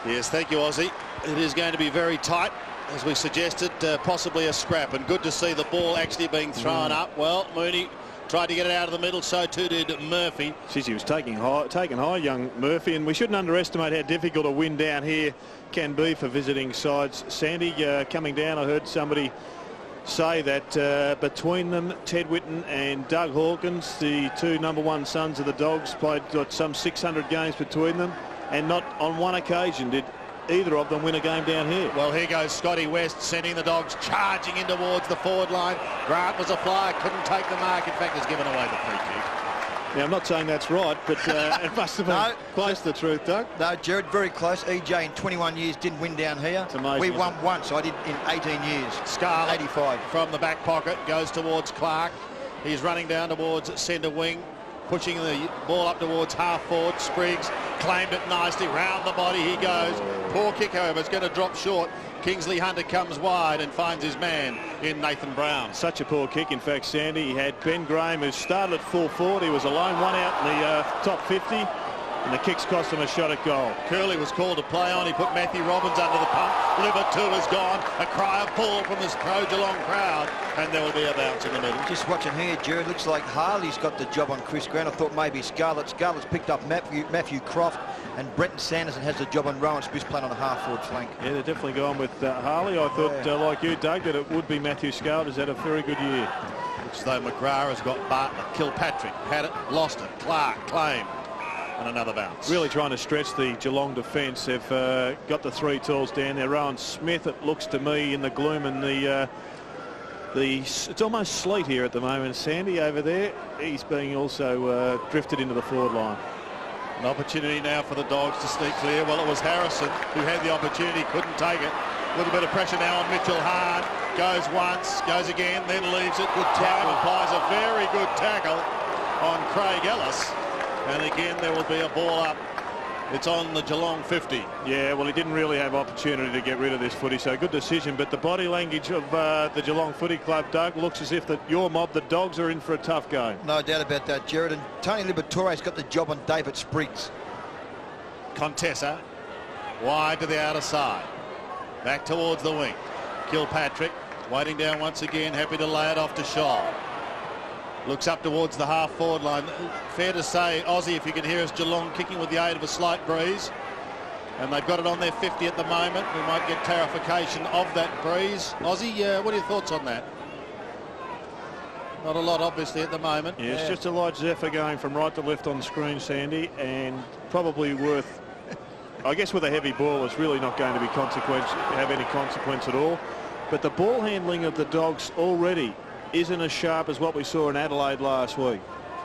Yes, thank you, Ozzy. It is going to be very tight, as we suggested, possibly a scrap, and good to see the ball actually being thrown up. Well, Mooney tried to get it out of the middle, so too did Murphy. Geez, he was taking high, young Murphy, and we shouldn't underestimate how difficult a win down here can be for visiting sides. Sandy, coming down, I heard somebody say that between them, Ted Whitten and Doug Hawkins, the two #1 sons of the Dogs, got some 600 games between them, and not on one occasion did either of them win a game down here. Well, here goes Scotty West sending the Dogs charging in towards the forward line. Grant was a flyer, couldn't take the mark. In fact, has given away the free kick. Now, I'm not saying that's right, but it must have been close to the truth, Doug. No, Jared, very close. EJ in 21 years didn't win down here. It's amazing. We won once. I did in 18 years. Scarlett 85. From the back pocket goes towards Clark. He's running down towards centre wing, pushing the ball up towards half forward. Spriggs claimed it nicely. Round the body he goes. Poor kick, however, is going to drop short. Kingsley Hunter comes wide and finds his man in Nathan Brown. Such a poor kick. In fact, Sandy, he had Ben Graham, who started at full forward. He was alone, one out in the top 50, and the kicks cost him a shot at goal. Curley was called to play on. He put Matthew Robbins under the pump. Liver 2 is gone. A cry of pull from this pro-Geelong crowd, and there will be a bounce in the middle. Just watching here, Jared, looks like Harley's got the job on Chris Grant. I thought maybe Scarlett's picked up Matthew Croft, and Brenton Sanderson has the job on Rowan Smith playing on a half-forward flank. Yeah, they're definitely going with Harley. I thought, like you, Doug, that it would be Matthew Scarlett. Has had a very good year. Looks as though McGrath has got Bartlett. Kilpatrick had it, lost it. Clark claimed. And another bounce. Really trying to stretch the Geelong defence. They've got the 3 tools down there. Rowan Smith, it looks to me, in the gloom and it's almost sleet here at the moment. Sandy over there, he's being also drifted into the forward line. An opportunity now for the Dogs to sneak clear. Well, it was Harrison who had the opportunity, couldn't take it. A little bit of pressure now on Mitchell Hard. Goes once, goes again, then leaves it. Good tackle. Applies a very good tackle on Craig Ellis. And again, there will be a ball up. It's on the Geelong 50. Yeah, well, he didn't really have opportunity to get rid of this footy, so good decision. But the body language of the Geelong Footy Club, Doug, looks as if that your mob, the Dogs, are in for a tough game. No doubt about that, Jared. And Tony Liberatore's got the job on David Spriggs. Contessa wide to the outer side. Back towards the wing. Kilpatrick waiting down once again, happy to lay it off to Shaw. Looks up towards the half-forward line. Fair to say, Aussie, if you can hear us, Geelong kicking with the aid of a slight breeze. And they've got it on their 50 at the moment. We might get clarification of that breeze. Aussie, what are your thoughts on that? Not a lot, obviously, at the moment. Yeah, it's just a light zephyr going from right to left on the screen, Sandy, and probably worth... I guess with a heavy ball, it's really not going to be have any consequence at all. But the ball handling of the Dogs already isn't as sharp as what we saw in Adelaide last week.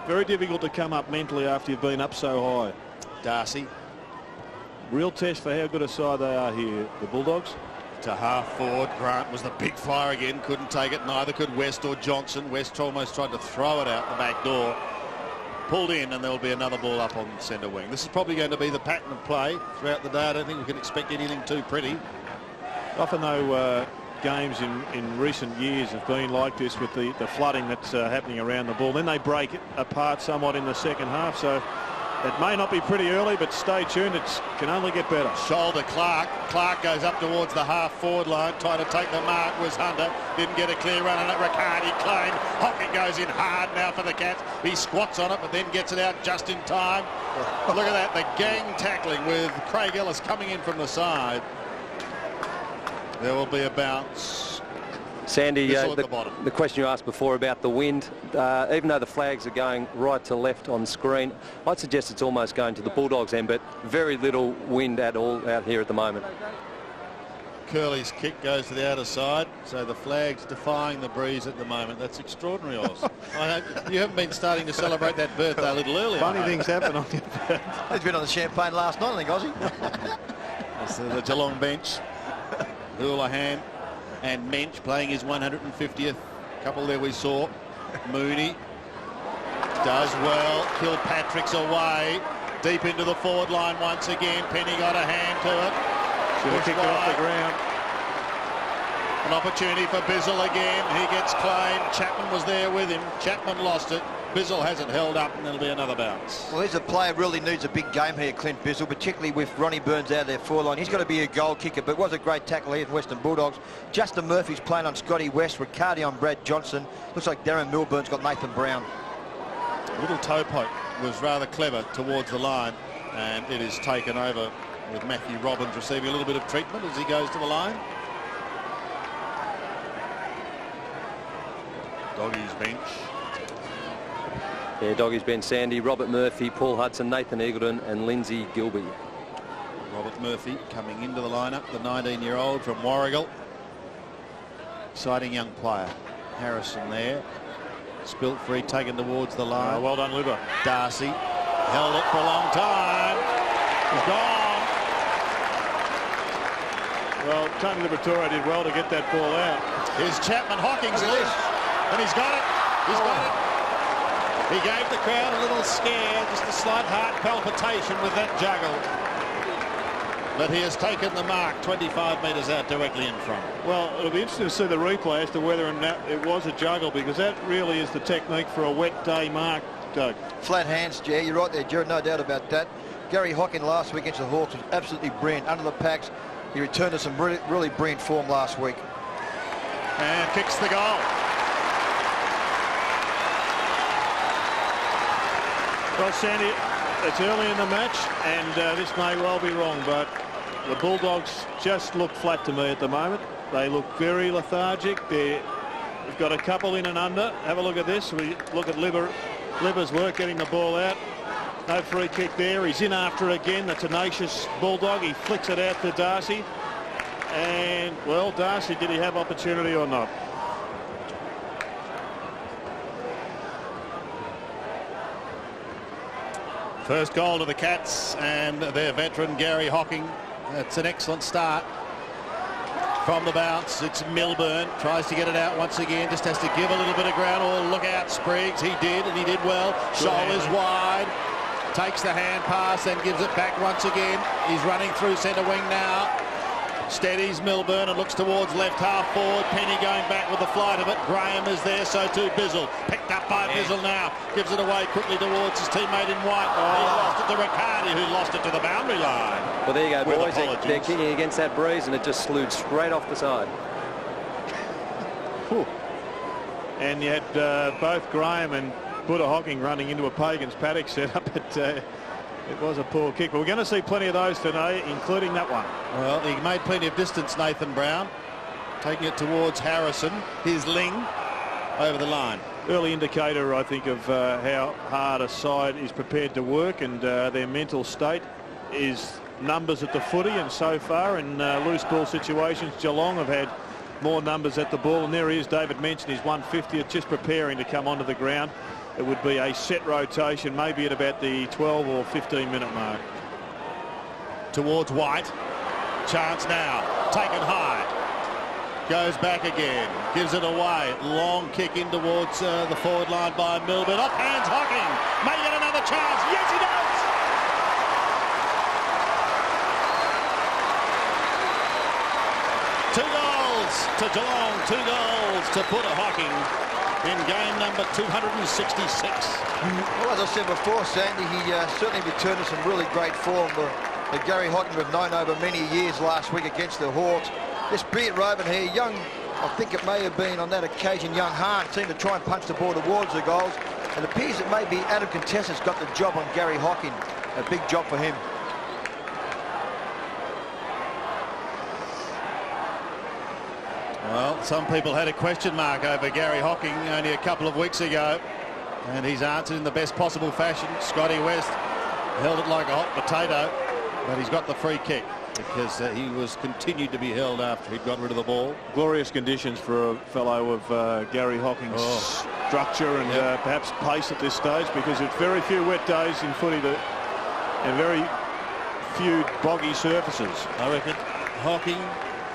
Very difficult to come up mentally after you've been up so high. Darcy. Real test for how good a side they are here, the Bulldogs. To half forward, Grant was the big flyer again, couldn't take it, neither could West or Johnson. West almost tried to throw it out the back door. Pulled in, and there will be another ball up on centre wing. This is probably going to be the pattern of play throughout the day. I don't think we can expect anything too pretty. Often though, games in recent years have been like this with the flooding that's happening around the ball. Then they break it apart somewhat in the second half, so it may not be pretty early, but stay tuned. It can only get better. Shoulder Clark. Clark goes up towards the half-forward line, trying to take the mark. Was Hunter. Didn't get a clear run on it. Riccardi claimed. Hockey goes in hard now for the Cats. He squats on it, but then gets it out just in time. Look at that. The gang tackling with Craig Ellis coming in from the side. There will be a bounce. Sandy, the question you asked before about the wind, even though the flags are going right to left on screen, I'd suggest it's almost going to the Bulldogs end, but very little wind at all out here at the moment. Curley's kick goes to the outer side, so the flag's defying the breeze at the moment. That's extraordinary, Oz. I hope you haven't been starting to celebrate that birthday a little earlier. Funny things happen on your birthday. He's been on the champagne last night, I think, Ozzy. That's the Geelong bench. Houlihan and Mensch playing his 150th couple there we saw. Mooney does well. Kilpatrick's away. Deep into the forward line once again. Penny got a hand to it. Should have kicked it off the ground. An opportunity for Bizzle again. He gets claimed. Chapman was there with him. Chapman lost it. Bizzle hasn't held up, and there'll be another bounce. Well, he's a player really needs a big game here, Clint Bizzle, particularly with Ronnie Burns out of their foreline. He's got to be a goal kicker, but it was a great tackle here from Western Bulldogs. Justin Murphy's playing on Scotty West, Riccardi on Brad Johnson. Looks like Darren Milburn's got Nathan Brown. Little toe poke was rather clever towards the line, and it is taken over with Matthew Robbins receiving a little bit of treatment as he goes to the line. Doggies bench. Yeah, Doggies bench: Sandy, Robert Murphy, Paul Hudson, Nathan Eagleton and Lindsay Gilby. Robert Murphy coming into the lineup, the 19-year-old from Warragul. Exciting young player. Harrison there. Spilt free, taken towards the line. Well done, Libba. Darcy held it for a long time. He's gone. Well, Tony Liberatore did well to get that ball out. Here's Chapman. Hawkins loose. And he's got it. He's got it. He gave the crowd a little scare, just a slight heart palpitation with that juggle. But he has taken the mark 25 metres out directly in front. Well, it'll be interesting to see the replay as to whether or not it was a juggle, because that really is the technique for a wet day mark, Doug. Flat hands, Jer. You're right there, Jared. No doubt about that. Gary Hockin last week against the Hawks was absolutely brilliant. Under the packs, he returned to some really brilliant form last week. And kicks the goal. Well, Sandy, it's early in the match, and this may well be wrong, but the Bulldogs just look flat to me at the moment. They look very lethargic. We've got a couple in and under. Have a look at this. We look at Libba's work getting the ball out. No free kick there. He's in after it again. The tenacious Bulldog. He flicks it out to Darcy. And, well, Darcy, did he have opportunity or not? First goal to the Cats and their veteran Gary Hocking. That's an excellent start. From the bounce, it's Milburn. Tries to get it out once again. Just has to give a little bit of ground. Oh, look out, Spriggs. He did, and he did well. Shoulders wide. Takes the hand pass and gives it back once again. He's running through centre wing now. Steadies Milburn and looks towards left half forward. Penny going back with the flight of it. Graham is there, so too Bizzle. Picked up by Bizzle now. Gives it away quickly towards his teammate in white. He lost it to Riccardi, who lost it to the boundary line. Well, there you go, boys. They're kicking against that breeze, and it just slewed straight off the side. Whew. And you had both Graham and Buddha Hocking running into a Pagan's paddock setup, but it was a poor kick. But we're going to see plenty of those today, including that one. Well, he made plenty of distance, Nathan Brown. Taking it towards Harrison. His Ling over the line. Early indicator, I think, of how hard a side is prepared to work, and their mental state is numbers at the footy. And so far in loose ball situations, Geelong have had more numbers at the ball. And there he is, David mentioned his 150th, just preparing to come onto the ground. It would be a set rotation, maybe at about the 12 or 15 minute mark. Towards White. Chance now. Taken high. Goes back again. Gives it away. Long kick in towards the forward line by Milburn. Off hands Hocking. May get another chance. Yes, he does. Two goals to Geelong. 2 goals to Buddha Hocking in game number 266. Well, as I said before, Sandy, he certainly returned to some really great form. The Gary Hocking we've known over many years last week against the Hawks. This beard roving here, young, I think it may have been on that occasion, young Hahn seemed to try and punch the ball towards the goals. It appears that maybe Adam Contessa's got the job on Gary Hocking. A big job for him. Well, some people had a question mark over Gary Hocking only a couple of weeks ago, and he's answered in the best possible fashion. Scotty West held it like a hot potato, but he's got the free kick because he was continued to be held after he'd got rid of the ball. Glorious conditions for a fellow of Gary Hocking's structure and perhaps pace at this stage, because it's very few wet days in footy and very few boggy surfaces. I reckon Hocking,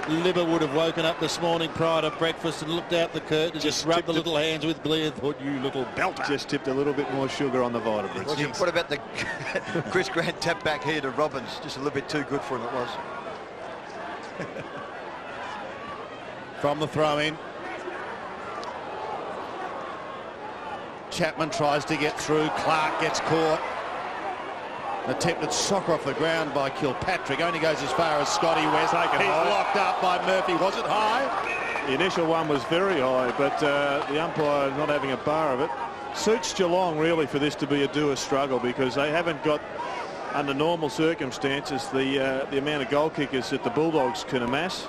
Libba would have woken up this morning prior to breakfast and looked out the curtain and just rubbed the little hands with glee and thought, you little belter. Just tipped a little bit more sugar on the vitamins. What about the Chris Grant tap back here to Robbins? Just a little bit too good for him, it was. From the throw in. Chapman tries to get through. Clark gets caught. Attempted soccer off the ground by Kilpatrick. Only goes as far as Scotty West. He's locked up by Murphy. Was it high? The initial one was very high, but the umpire not having a bar of it. Suits Geelong really for this to be a doer struggle, because they haven't got, under normal circumstances, the amount of goal kickers that the Bulldogs can amass.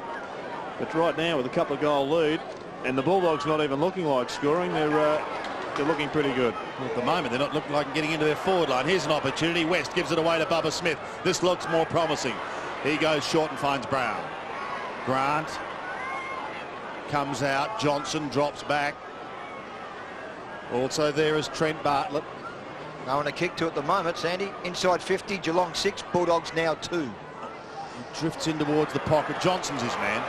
But right now, with a couple of goal lead, and the Bulldogs not even looking like scoring, they're looking pretty good. At the moment, they're not looking like getting into their forward line. Here's an opportunity. West gives it away to Bubba Smith. This looks more promising. He goes short and finds Brown. Grant comes out. Johnson drops back. Also there is Trent Bartlett. No one to kick to at the moment, Sandy. Inside 50, Geelong 6, Bulldogs now 2. He drifts in towards the pocket. Johnson's his man.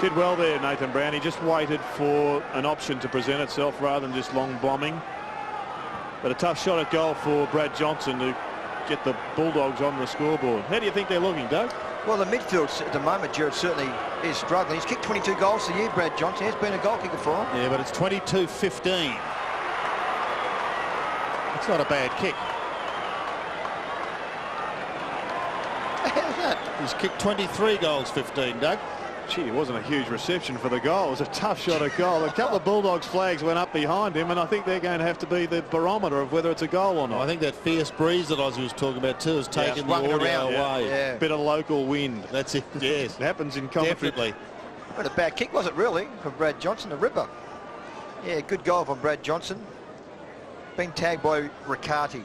Did well there, Nathan Brown. He just waited for an option to present itself rather than just long bombing. But a tough shot at goal for Brad Johnson to get the Bulldogs on the scoreboard. How do you think they're looking, Doug? Well, the midfield at the moment, Jared, certainly is struggling. He's kicked 22 goals a year, Brad Johnson. He's been a goal kicker for him. Yeah, but it's 22-15. It's not a bad kick. How's that? He's kicked 23 goals, 15, Doug. Gee, it wasn't a huge reception for the goal. It was a tough shot at goal. A couple of Bulldogs flags went up behind him, and I think they're going to have to be the barometer of whether it's a goal or not. I think that fierce breeze that Ozzy was talking about too has taken the audio away. Yeah. Bit of local wind. That's it. Yes, it happens in commentary. definitely. Not a bad kick, was it really, from Brad Johnson, the ripper? Yeah, good goal from Brad Johnson. Being tagged by Riccardi.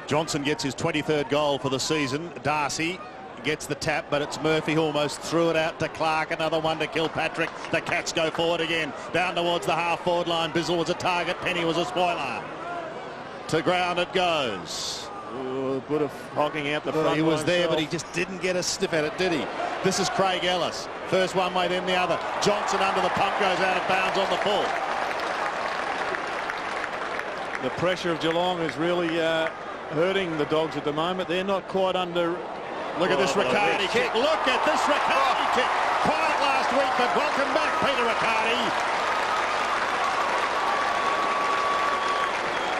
Johnson gets his 23rd goal for the season. Darcy gets the tap, but it's Murphy who almost threw it out to Clark. Another one to Kilpatrick. The Cats go forward again. Down towards the half-forward line. Bizzle was a target. Penny was a spoiler. To ground it goes. Ooh, bit of hogging out the front. He was there, but he just didn't get a sniff at it, did he? This is Craig Ellis. First one way, then the other. Johnson under the pump goes out of bounds on the full. The pressure of Geelong is really hurting the Dogs at the moment. They're not quite under. Look at this Riccardi kick. Look at this Riccardi kick. Quiet last week, but welcome back, Peter Riccardi.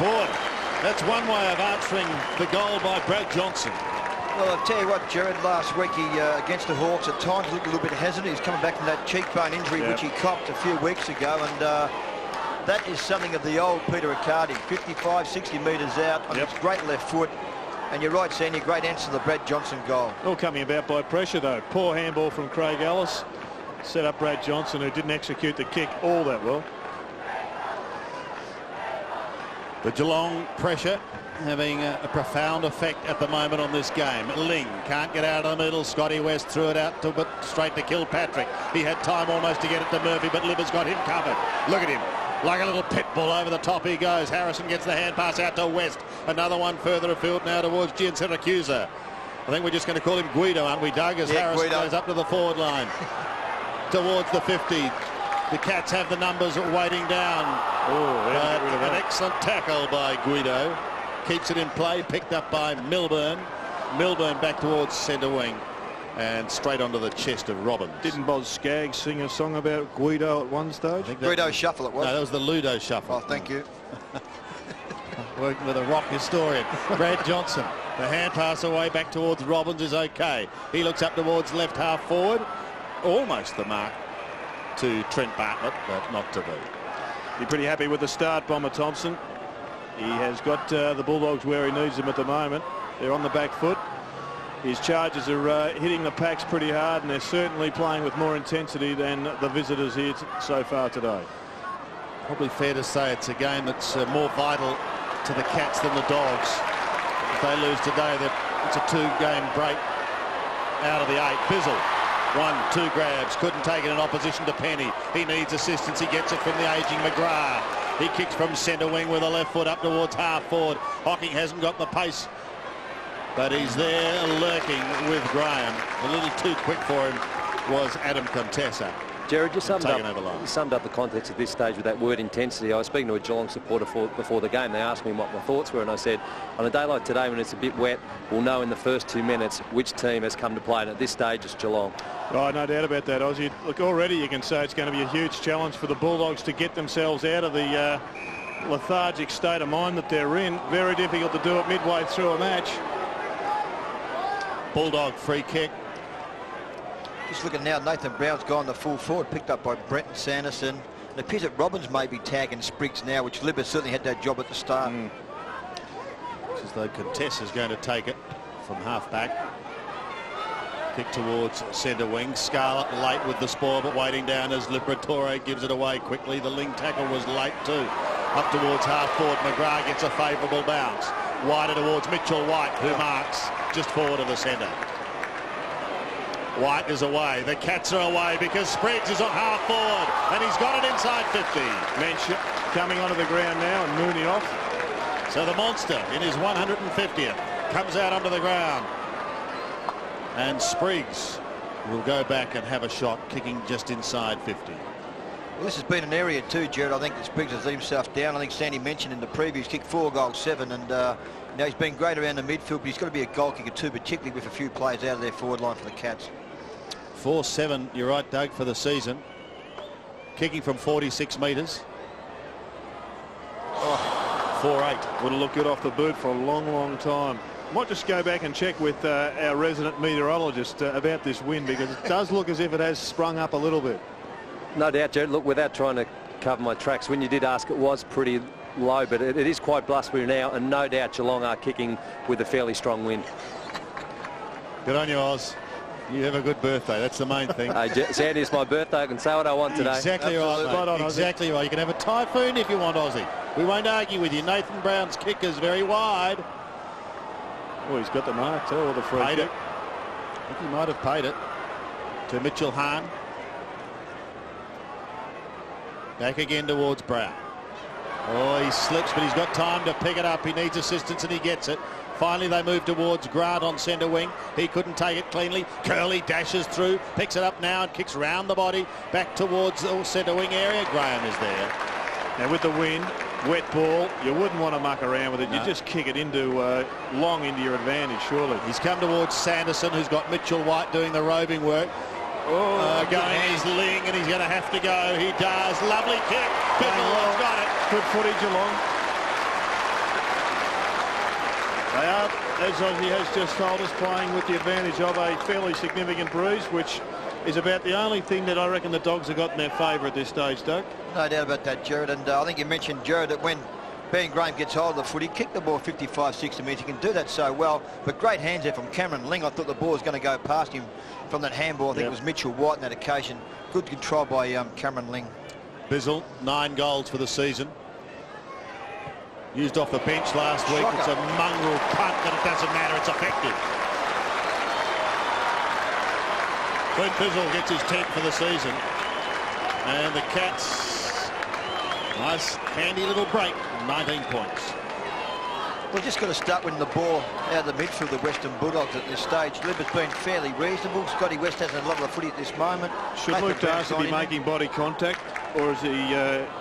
Boy, that's one way of answering the goal by Brad Johnson. Well, I'll tell you what, Jared, last week he against the Hawks at times looked a little bit hesitant. He's coming back from that cheekbone injury which he copped a few weeks ago, and that is something of the old Peter Riccardi. 55, 60 metres out on his great left foot. And you're right, Sandy, great answer to the Brad Johnson goal. All coming about by pressure, though. Poor handball from Craig Ellis. Set up Brad Johnson, who didn't execute the kick all that well. The Geelong pressure having a profound effect at the moment on this game. Ling can't get out of the middle. Scotty West threw it out to straight to Kilpatrick. He had time almost to get it to Murphy, but Libber's got him covered. Look at him. Like a little pit bull over the top he goes. Harrison gets the hand pass out to West. Another one further afield now towards Gian Siracusa. I think we're just going to call him Guido, aren't we, Doug? As Harrison goes up to the forward line. Towards the 50. The Cats have the numbers waiting down. An excellent tackle by Guido. Keeps it in play. Picked up by Milburn. Milburn back towards centre wing. And straight onto the chest of Robbins. Didn't Boz Skaggs sing a song about Guido at one stage? Guido Shuffle it was. No, that was the Ludo Shuffle. Oh, thank you. Working with a rock historian. Brad Johnson. The hand pass away back towards Robbins is okay. He looks up towards left half forward. Almost the mark to Trent Bartlett, but not to be. Be pretty happy with the start, Bomber Thompson. He has got the Bulldogs where he needs them at the moment. They're on the back foot. His charges are hitting the packs pretty hard, and they're certainly playing with more intensity than the visitors here so far today. Probably fair to say it's a game that's more vital to the Cats than the Dogs. If they lose today, it's a 2-game break out of the 8. Bizzle, 1-2 grabs, couldn't take it in opposition to Penny. He needs assistance. He gets it from the ageing McGrath. He kicks from centre wing with a left foot up towards half forward. Hocking hasn't got the pace, but he's there lurking with Graham. A little too quick for him was Adam Contessa. Jared, you summed up the context at this stage with that word intensity. I was speaking to a Geelong supporter before the game. They asked me what my thoughts were, and I said, on a day like today when it's a bit wet, we'll know in the first 2 minutes which team has come to play, and at this stage it's Geelong. Oh, no doubt about that, Ozzy. Look, already you can say it's going to be a huge challenge for the Bulldogs to get themselves out of the lethargic state of mind that they're in. Very difficult to do it midway through a match. Bulldog free kick. Just looking now, Nathan Brown's gone the full forward, picked up by Brenton Sanderson. It appears that Robbins may be tagging Spriggs now, which Libba certainly had that job at the start. It's as though Contessa's going to take it from half-back. Kick towards centre wing. Scarlett late with the spoil, but waiting down as Liberatore gives it away quickly. The Ling tackle was late too. Up towards half-forward, McGrath gets a favourable bounce. Wider towards Mitchell White, who marks just forward of the centre. White is away. The Cats are away because Spriggs is on half forward and he's got it inside 50. Mensch coming onto the ground now and Mooney off. So the monster in his 150th comes out onto the ground. And Spriggs will go back and have a shot, kicking just inside 50. Well, this has been an area too, Jared. I think that Spriggs has let himself down. I think Sandy mentioned in the previous kick 4 goals 7, and you know, he's been great around the midfield, but he's got to be a goal kicker too, particularly with a few players out of their forward line for the Cats. 4-7, you're right, Doug, for the season. Kicking from 46 metres. 4-8. Would have looked good off the boot for a long, long time. Might just go back and check with our resident meteorologist about this wind, because it does look as if it has sprung up a little bit. No doubt, Jared. Look, without trying to cover my tracks, when you did ask, it was pretty low, but it is quite blustery now, and no doubt Geelong are kicking with a fairly strong wind. Good on you, Oz. You have a good birthday. That's the main thing. Sandy, it's my birthday. I can say what I want today. Exactly right, mate. Exactly right. You can have a typhoon if you want, Aussie. We won't argue with you. Nathan Brown's kick is very wide. Oh, he's got the mark too, or the free kick. I think he might have paid it to Mitchell Hahn. Back again towards Brown. Oh, he slips, but he's got time to pick it up. He needs assistance and he gets it. Finally, they move towards Grant on centre wing. He couldn't take it cleanly. Curley dashes through, picks it up now and kicks round the body back towards the centre wing area. Graham is there. Now with the wind, wet ball, you wouldn't want to muck around with it. No. You just kick it into long into your advantage, surely. He's come towards Sanderson, who's got Mitchell White doing the roving work. Going his Ling, and he's going to have to go. He does. Lovely kick. Biddle's got it. Good footage along. They are, as Ozzy has just told us, playing with the advantage of a fairly significant breeze, which is about the only thing that I reckon the Dogs have got in their favour at this stage, Doug. No doubt about that, Jared. And I think you mentioned, Jared, that when Ben Graham gets hold of the foot, he kicked the ball 55, 60 metres. He can do that so well. But great hands there from Cameron Ling. I thought the ball was going to go past him from that handball. I think it was Mitchell White on that occasion. Good control by Cameron Ling. Bizzle, 9 goals for the season. Used off the bench last week. It's a mongrel punt, but it doesn't matter. It's effective. Clint Bizzle gets his 10th for the season. And the Cats, nice handy little break, 19 points. We've just got to start winning the ball out of the midfield, the Western Bulldogs at this stage. Libba's been fairly reasonable. Scotty West hasn't a lot of the footy at this moment. Should Luke Darcy be making body contact, or is he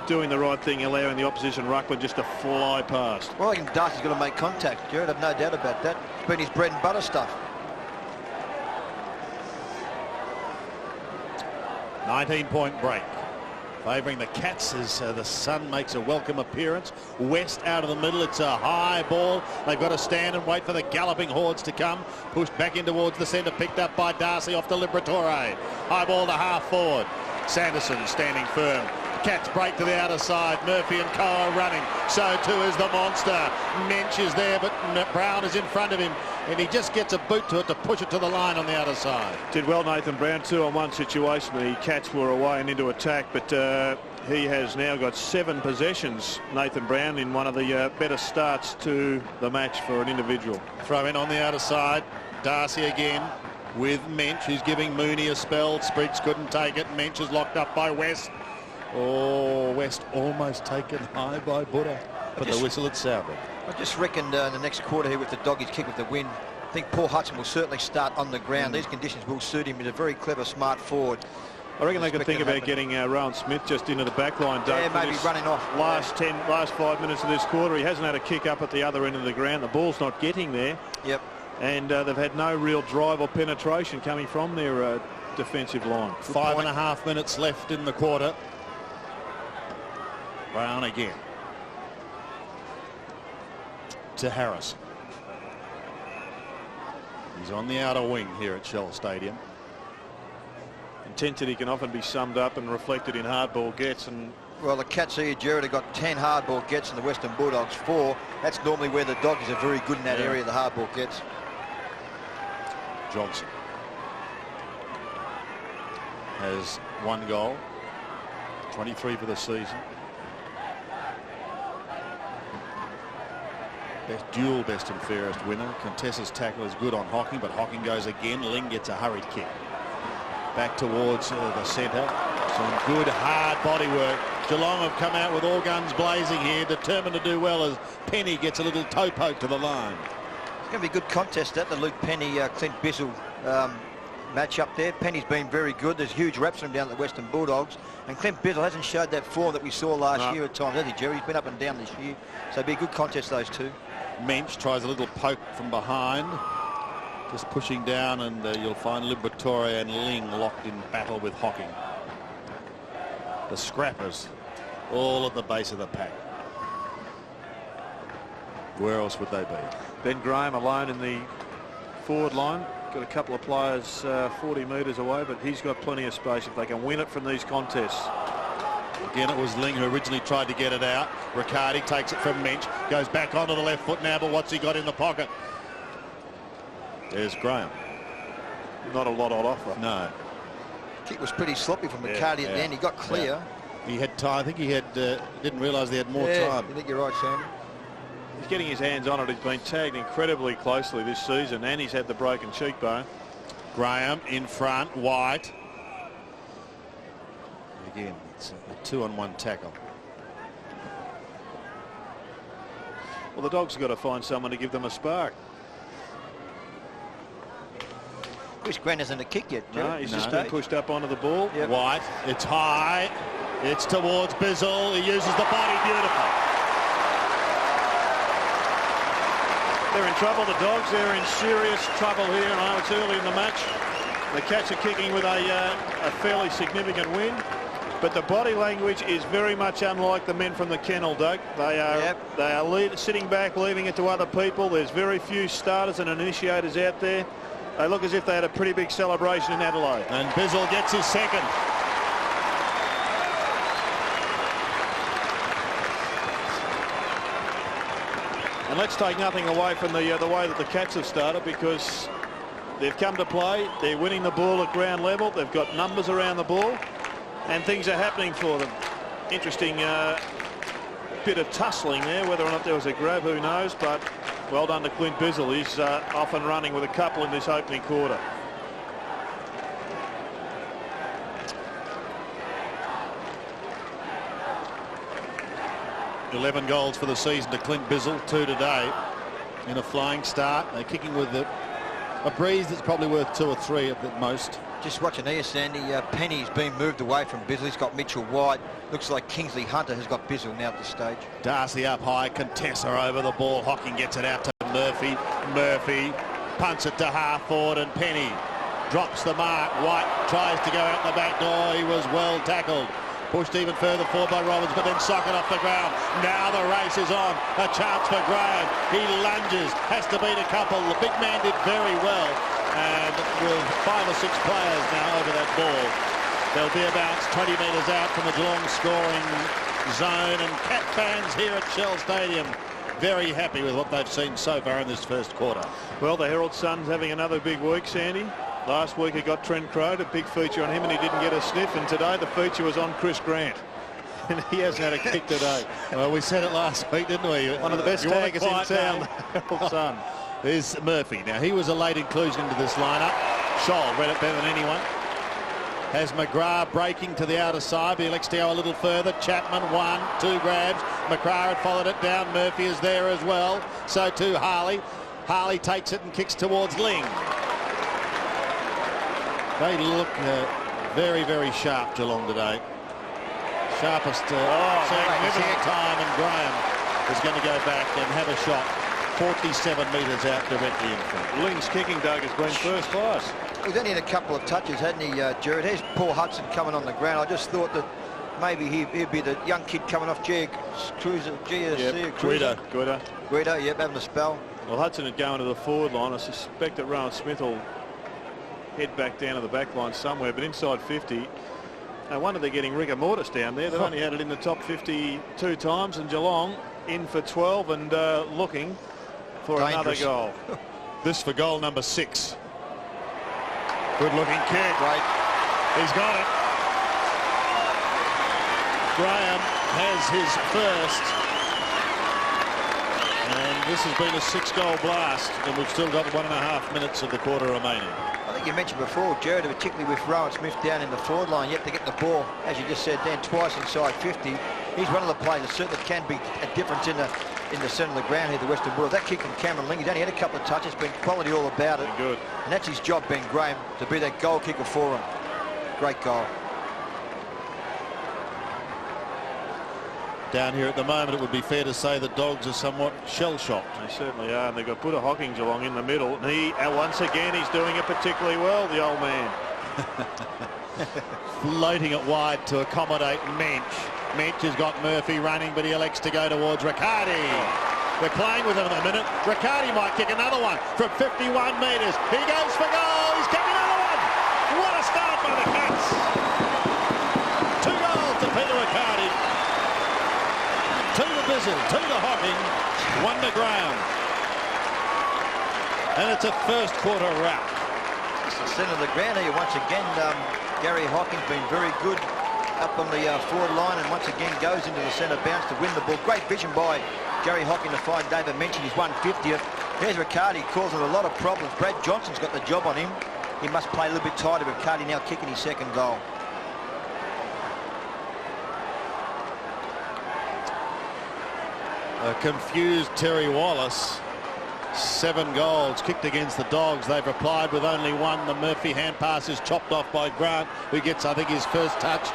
doing the right thing, allowing the opposition ruckman just to fly past? Well, I think Darcy's got to make contact, Jared. I've no doubt about that. It's been his bread and butter stuff. 19-point break. Favouring the Cats as the sun makes a welcome appearance. West out of the middle. It's a high ball. They've got to stand and wait for the galloping hordes to come. Pushed back in towards the centre. Picked up by Darcy off to Liberatore. High ball to half forward. Sanderson standing firm. Cats break to the outer side. Murphy and Co are running. So too is the monster. Mensch is there, but Brown is in front of him. And he just gets a boot to it to push it to the line on the outer side. Did well, Nathan Brown, 2-on-1 situation. The Cats were away and into attack, but he has now got 7 possessions, Nathan Brown, in one of the better starts to the match for an individual. Throw in on the outer side. Darcy again with Mensch, who's giving Mooney a spell. Spriggs couldn't take it. Mensch is locked up by West. Oh, West almost taken high by Buddha, but the whistle had sounded. I just reckon the next quarter here with the Doggies kick with the wind, I think Paul Hudson will certainly start on the ground. These conditions will suit him. He's a very clever, smart forward. I reckon they can think about getting Rowan Smith just into the back line. Yeah, maybe running off. Last 5 minutes of this quarter, he hasn't had a kick up at the other end of the ground. The ball's not getting there. Yep. And they've had no real drive or penetration coming from their defensive line. 5.5 minutes left in the quarter. Brown again. To Harris. He's on the outer wing here at Shell Stadium. Intensity can often be summed up and reflected in hardball gets, and well, the Cats here, Jared, have got 10 hardball gets and the Western Bulldogs 4. That's normally where the Dogs are very good in that area, the hardball gets. Johnson has 1 goal, 23 for the season. Best and fairest winner. Contessa's tackle is good on Hocking, but Hocking goes again. Ling gets a hurried kick. Back towards the centre. Some good hard body work. Geelong have come out with all guns blazing here, determined to do well as Penny gets a little toe poke to the line. It's going to be a good contest at the Luke Penny, Clint Bizzle match up there. Penny's been very good. There's huge reps from him down at the Western Bulldogs. And Clint Bizzle hasn't showed that form that we saw last year at times, has he, Jerry? He's been up and down this year. So it'll be a good contest, those two. Mensch tries a little poke from behind. Just pushing down, and you'll find Liberatore and Ling locked in battle with Hocking. The scrappers all at the base of the pack. Where else would they be? Ben Graham alone in the forward line. Got a couple of players 40 metres away, but he's got plenty of space if they can win it from these contests. Again, it was Ling who originally tried to get it out. Riccardi takes it from Mensch, goes back onto the left foot now, but what's he got in the pocket? There's Graham. Not a lot on offer. No. Kick was pretty sloppy from Riccardi at the end. He got clear. He had time. I think he had didn't realise he had more time. I think you're right, Sam. He's getting his hands on it. He's been tagged incredibly closely this season, and he's had the broken cheekbone. Graham in front, White. Again, it's a 2-on-1 tackle. Well, the Dogs have got to find someone to give them a spark. Chris Grant hasn't a kick yet. No, he's just been pushed up onto the ball. Yep. White, it's high. It's towards Bizzle. He uses the body. Beautiful. They're in trouble, the Dogs. They're in serious trouble here. And I know it's early in the match. The Cats are kicking with a fairly significant win. But the body language is very much unlike the men from the kennel, Doug. They are sitting back, leaving it to other people. There's very few starters and initiators out there. They look as if they had a pretty big celebration in Adelaide. And Bizzle gets his second. And let's take nothing away from the way that the Cats have started, because they've come to play. They're winning the ball at ground level. They've got numbers around the ball, and things are happening for them. Interesting bit of tussling there. Whether or not there was a grab, who knows, but well done to Clint Bizzle. He's off and running with a couple in this opening quarter. $11 goals for the season to Clint Bizzle, 2 today in a flying start. They're kicking with a breeze that's probably worth 2 or 3 at the most. Just watching here, Sandy, Penny's been moved away from Bizzle. He's got Mitchell White. Looks like Kingsley Hunter has got Bizzle now at this stage. Darcy up high, Contessa over the ball. Hocking gets it out to Murphy. Murphy punts it to half forward, and Penny drops the mark. White tries to go out the back door. He was well tackled. Pushed even further forward by Roberts, but then socket off the ground. Now the race is on. A chance for Graham. He lunges, has to beat a couple. The big man did very well. And with 5 or 6 players now over that ball, they'll be about 20 metres out from the Geelong scoring zone. And Cat fans here at Shell Stadium very happy with what they've seen so far in this first quarter. Well, the Herald Sun's having another big week, Sandy. Last week he got Trent Croad, a big feature on him, and he didn't get a sniff. And today the feature was on Chris Grant. And he hasn't had a kick today. Well, we said it last week, didn't we? One of the best taggers in town, the Herald Sun. There's Murphy. Now, he was a late inclusion into this lineup. Scholl read it better than anyone. Has McGrath breaking to the outer side. He elects to go a little further. Chapman, 1, 2 grabs. McGrath had followed it down. Murphy is there as well. So too Harley. Harley takes it and kicks towards Ling. They look Very, very sharp Geelong today. Sharpest significant time, and Graham is going to go back and have a shot 47 metres out directly in front. Ling's kicking, Doug, has been first class. He's only had a couple of touches, hadn't he, Jared? Here's Paul Hudson coming on the ground. I just thought that maybe he'd be the young kid coming off Guida, yep, having a spell. Well, Hudson would go into the forward line. I suspect that Rowan Smith will head back down to the back line somewhere, but inside 50. No wonder they're getting rigor mortis down there. They've only had it in the top 52 times, and Geelong in for 12 and looking for another goal. This for goal number 6. Good looking kick. Right. He's got it. Graham has his first. And this has been a 6-goal blast, and we've still got 1.5 minutes of the quarter remaining. I think you mentioned before, Jared, particularly with Rowan Smith down in the forward line, you have to get the ball, as you just said, Dan, twice inside 50. He's one of the players that certainly can be a difference in the centre of the ground here, the Western Bulldogs. That kick from Cameron Ling, he's only had a couple of touches, been quality all about it. Good. And that's his job, Ben Graham, to be that goal kicker for him. Great goal. Down here at the moment, it would be fair to say the Dogs are somewhat shell-shocked. They certainly are, and they've got Buddha Hocking Geelong in the middle. And he, once again, he's doing it particularly well, the old man. Floating it wide to accommodate Mensch. Mensch has got Murphy running, but he elects to go towards Riccardi. They're playing with him at the minute. Riccardi might kick another one from 51 metres. He goes for goal. He's kicking another one. What a start by the Cats. 2 goals to Peter Riccardi. 2 to Bizzle, 2 to Hocking, 1 to Graham. And it's a first quarter rout. It's the centre of the ground here once again. Gary Hocking's been very good up on the forward line, and once again goes into the centre bounce to win the ball. Great vision by Gary Hocking to find David Mensch his 150th. Here's Riccardi, causing a lot of problems. Brad Johnson's got the job on him. He must play a little bit tighter. Riccardi now kicking his second goal. A confused Terry Wallace. 7 goals kicked against the Dogs. They've replied with only 1. The Murphy hand pass is chopped off by Grant, who gets, I think, his first touch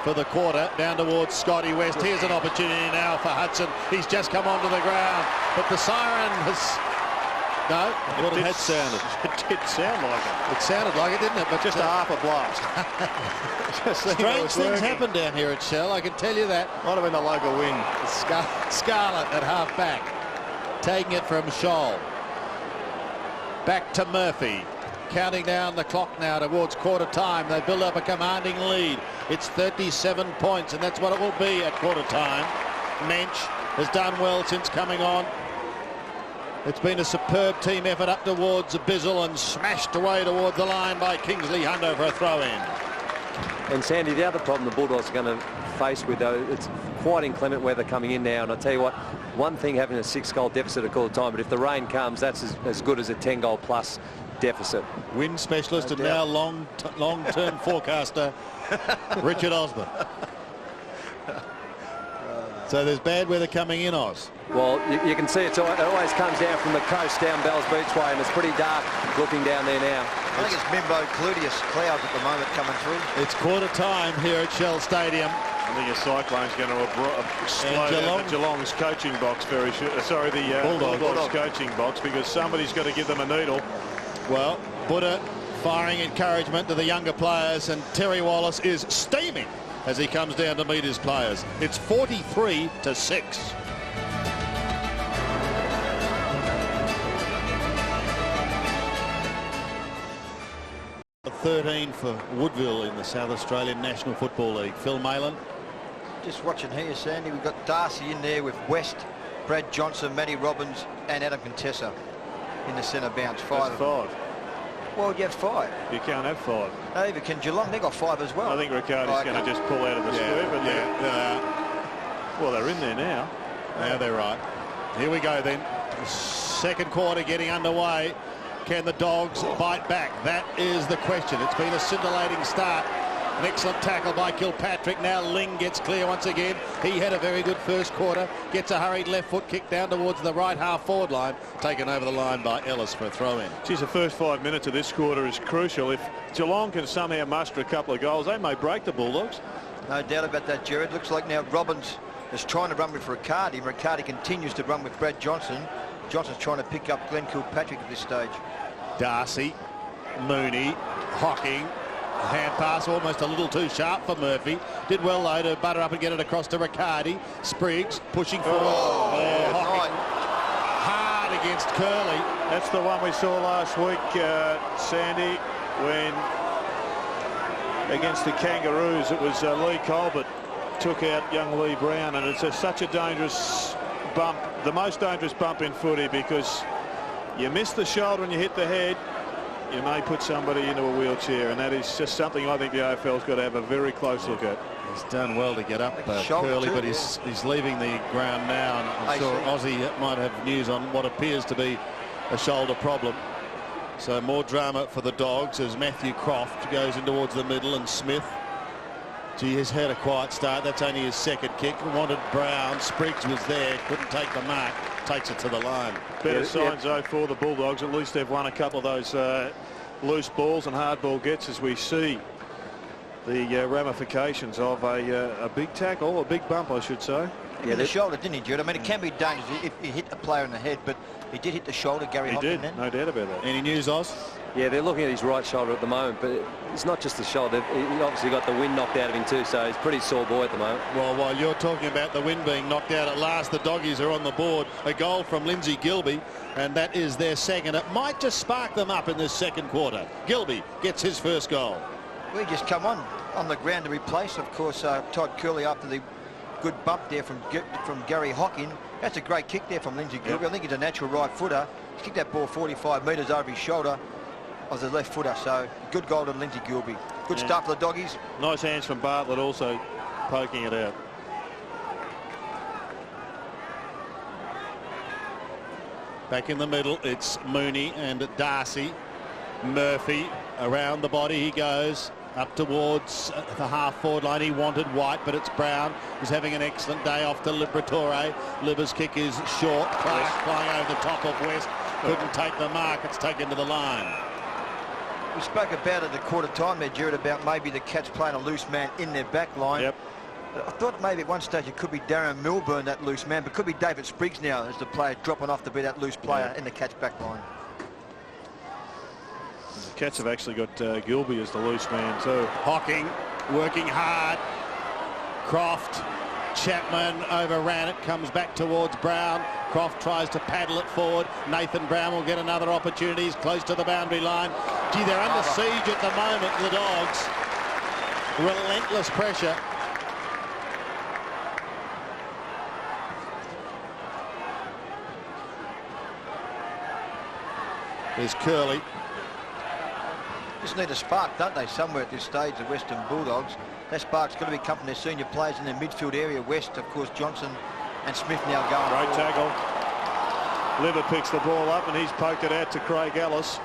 for the quarter. Down towards Scotty West. Here's an opportunity now for Hudson. He's just come onto the ground, but the siren has... No, it had sounded. It did sound like it. It sounded like it, didn't it? But just a half a blast. Strange things happen down here at Shell, I can tell you that. Might have been the local wind. Scarlett at half back, taking it from Scholl. Back to Murphy, counting down the clock now towards quarter time. They build up a commanding lead. It's 37 points, and that's what it will be at quarter time. Mensch has done well since coming on. It's been a superb team effort up towards Bizzle and smashed away towards the line by Kingsley Hunter for a throw-in. And Sandy, the other problem the Bulldogs are going to face with, though, it's quite inclement weather coming in now. And I tell you what, one thing having a 6-goal deficit at quarter time, but if the rain comes, that's as good as a 10-goal plus deficit. Wind specialist and now long-term forecaster Richard Osborne. So there's bad weather coming in, Oz. Well, you can see it always comes down from the coast down Bells Beachway, and it's pretty dark looking down there now. I think it's Mimbo Cludius clouds at the moment coming through. It's quarter time here at Shell Stadium. I think a cyclone's going to explode out Geelong's coaching box very soon. Sorry, the Bulldogs coaching box, because somebody's got to give them a needle. Well, Buddha firing encouragement to the younger players, and Terry Wallace is steaming as he comes down to meet his players. It's 43-6. 13 for Woodville in the South Australian National Football League. Phil Malin. Just watching here, Sandy, we've got Darcy in there with West, Brad Johnson, Matty Robbins and Adam Contessa in the centre bounce. 5. Well, you have 5. You can't have 5. Neither can Geelong. They got 5 as well. I think Riccardi's going to just pull out of the square. But well, they're in there now. Now they're right. Here we go then. Second quarter getting underway. Can the Dogs bite back? That is the question. It's been a scintillating start An excellent tackle by Kilpatrick. Now Ling gets clear once again. He had a very good first quarter. Gets a hurried left foot kick down towards the right half forward line. Taken over the line by Ellis for a throw in. Geez, the first 5 minutes of this quarter is crucial. If Geelong can somehow muster a couple of goals, they may break the Bulldogs. No doubt about that, Jared. Looks like now Robbins is trying to run with Riccardi. Riccardi continues to run with Brad Johnson. Johnson's trying to pick up Glenn Kilpatrick at this stage. Darcy, Mooney, Hocking. Hand pass almost a little too sharp for Murphy. Did well though to butter up and get it across to Riccardi. Spriggs pushing forward. Hocking hard against Curley. That's the one we saw last week, Sandy, when against the Kangaroos it was Lee Colbert took out young Lee Brown, and it's such a dangerous bump, the most dangerous bump in footy, because you miss the shoulder and you hit the head, you may put somebody into a wheelchair, and that is just something I think the AFL's got to have a very close look at. He's done well to get up, Curley, but he's leaving the ground now, and I'm sure Aussie might have news on what appears to be a shoulder problem. So more drama for the Dogs as Matthew Croft goes in towards the middle, and Smith, gee, has had a quiet start. That's only his second kick. Wanted Brown. Spriggs was there, couldn't take the mark. Takes it to the line. Better signs though for the Bulldogs. At least they've won a couple of those loose balls and hard ball gets, as we see the ramifications of a big tackle, a big bump I should say. Yeah, the shoulder, didn't he, Jude? I mean, it can be dangerous if he hit a player in the head, but he did hit the shoulder, Gary Hocking. He did, no doubt about that. Any news, Oz? Yeah, they're looking at his right shoulder at the moment, but it's not just the shoulder. He obviously got the wind knocked out of him too, so he's a pretty sore boy at the moment. Well, while you're talking about the wind being knocked out at last, the Doggies are on the board. A goal from Lindsay Gilbey, and that is their second. It might just spark them up in this second quarter. Gilbey gets his first goal. We just come on the ground to replace, of course, Todd Curley after the good bump there from Gary Hocking. That's a great kick there from Lindsay Gilbey. I think he's a natural right footer. He kicked that ball 45 metres over his shoulder of the left footer, so good goal to Lindsay Gilbey. Good start for the Doggies. Nice hands from Bartlett also poking it out. Back in the middle, it's Mooney and Darcy. Murphy around the body he goes up towards the half forward line. He wanted White, but it's Brown who's having an excellent day off to Liberatore. Libber's kick is short. Clark flying over the top of West, couldn't take the mark. It's taken to the line. We spoke about it at the quarter time there, Jared, about maybe the Cats playing a loose man in their back line. Yep. I thought maybe at one stage it could be Darren Milburn, that loose man, but could be David Spriggs now as the player dropping off to be that loose player in the Cats back line. The Cats have actually got Gilbey as the loose man too. Hocking working hard. Croft, Chapman overran it, comes back towards Brown. Croft tries to paddle it forward. Nathan Brown will get another opportunity. He's close to the boundary line. Gee, they're under siege at the moment, the Dogs. Relentless pressure. There's Curley. Just need a spark, don't they, somewhere at this stage, the Western Bulldogs. That spark's got to be come from their senior players in the midfield area. West, of course, Johnson and Smith now going. Great tackle. Libber picks the ball up and he's poked it out to Craig Ellis.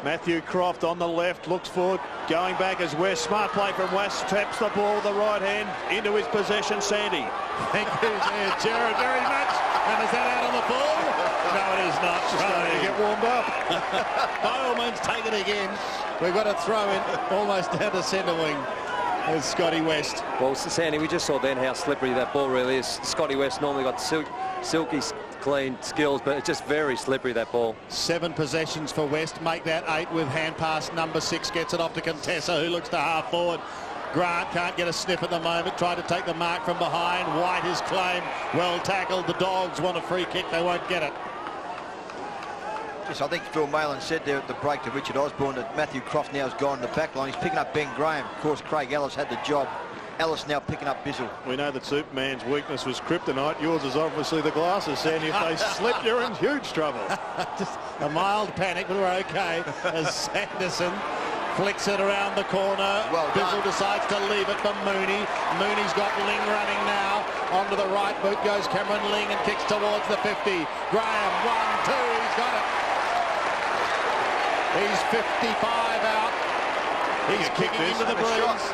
Matthew Croft on the left, looks forward, going back as West. Smart play from West, taps the ball with the right hand into his possession. Sandy. Thank you, Jared, very much. And is that out on the ball? No, it is not. Just trying to get warmed up. By all means, take it again. We've got a throw in almost down to centre wing. With Scotty West. Well, Sandy, we just saw then how slippery that ball really is. Scotty West normally got silky clean skills, but it's just very slippery, that ball. 7 possessions for West, make that 8 with hand pass. Number 6 gets it off to Contessa, who looks to half forward. Grant can't get a sniff at the moment, tried to take the mark from behind. White his claim, well tackled. The Dogs want a free kick, they won't get it. Yes, I think Phil Malin said there at the break to Richard Osborne that Matthew Croft now has gone to the back line. He's picking up Ben Graham. Of course, Craig Ellis had the job. Ellis now picking up Bizzle. We know that Superman's weakness was kryptonite. Yours is obviously the glasses, Sandy. If they slip, you're in huge trouble. Just a mild panic, but we're okay. As Sanderson flicks it around the corner. Well Bizzle decides to leave it for Mooney. Mooney's got Ling running now. Onto the right boot goes Cameron Ling and kicks towards the 50. Graham, 1, 2, he's got it. He's 55 out. He's kicking into the breeze.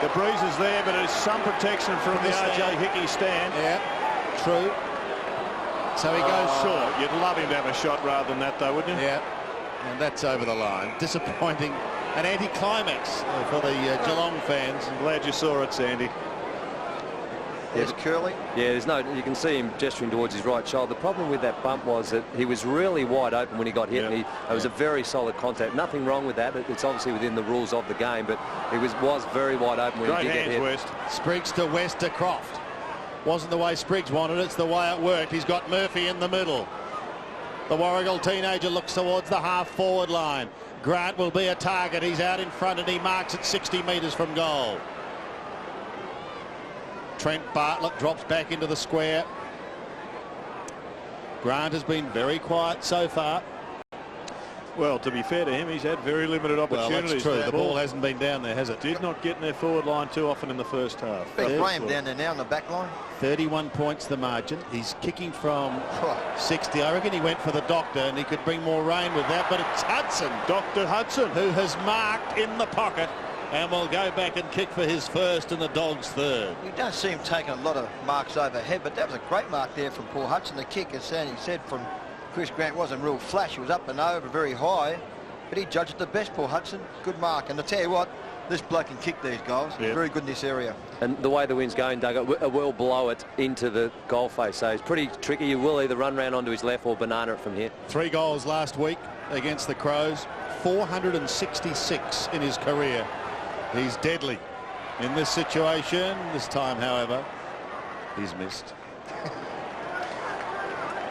The breeze is there, but there's some protection from the R.J. Hickey stand. Yeah, true. So he goes short. You'd love him to have a shot rather than that, though, wouldn't you? Yeah, and that's over the line. Disappointing. An anti-climax for the Geelong fans. I'm glad you saw it, Sandy. There's Curley. Yeah, there's no. You can see him gesturing towards his right shoulder. The problem with that bump was that he was really wide open when he got hit. And it was a very solid contact. Nothing wrong with that. It's obviously within the rules of the game, but he was very wide open when he did get hit. West. Spriggs to West to Croft. Wasn't the way Spriggs wanted it. It's the way it worked. He's got Murphy in the middle. The Warragul teenager looks towards the half-forward line. Grant will be a target. He's out in front and he marks at 60 metres from goal. Trent Bartlett drops back into the square. Grant has been very quiet so far. Well, to be fair to him, he's had very limited opportunities. Well, that's true. The ball hasn't been down there, has it? Did not get in their forward line too often in the first half. Big blame down there now in the back line. 31 points the margin. He's kicking from 60. I reckon he went for the doctor and he could bring more rain with that, but it's Hudson. Dr. Hudson. Who has marked in the pocket and will go back and kick for his first and the Dogs' third. You don't see him taking a lot of marks overhead, but that was a great mark there from Paul Hudson. The kick, as Sandy said, from Chris Grant wasn't real flash. He was up and over, very high, but he judged it the best, Paul Hudson. Good mark. And I tell you what, this bloke can kick these goals. He's very good in this area. And the way the wind's going, Doug, it will blow it into the goal face. So it's pretty tricky. You will either run round onto his left or banana it from here. 3 goals last week against the Crows. 466 in his career. He's deadly in this situation. This time, however, he's missed.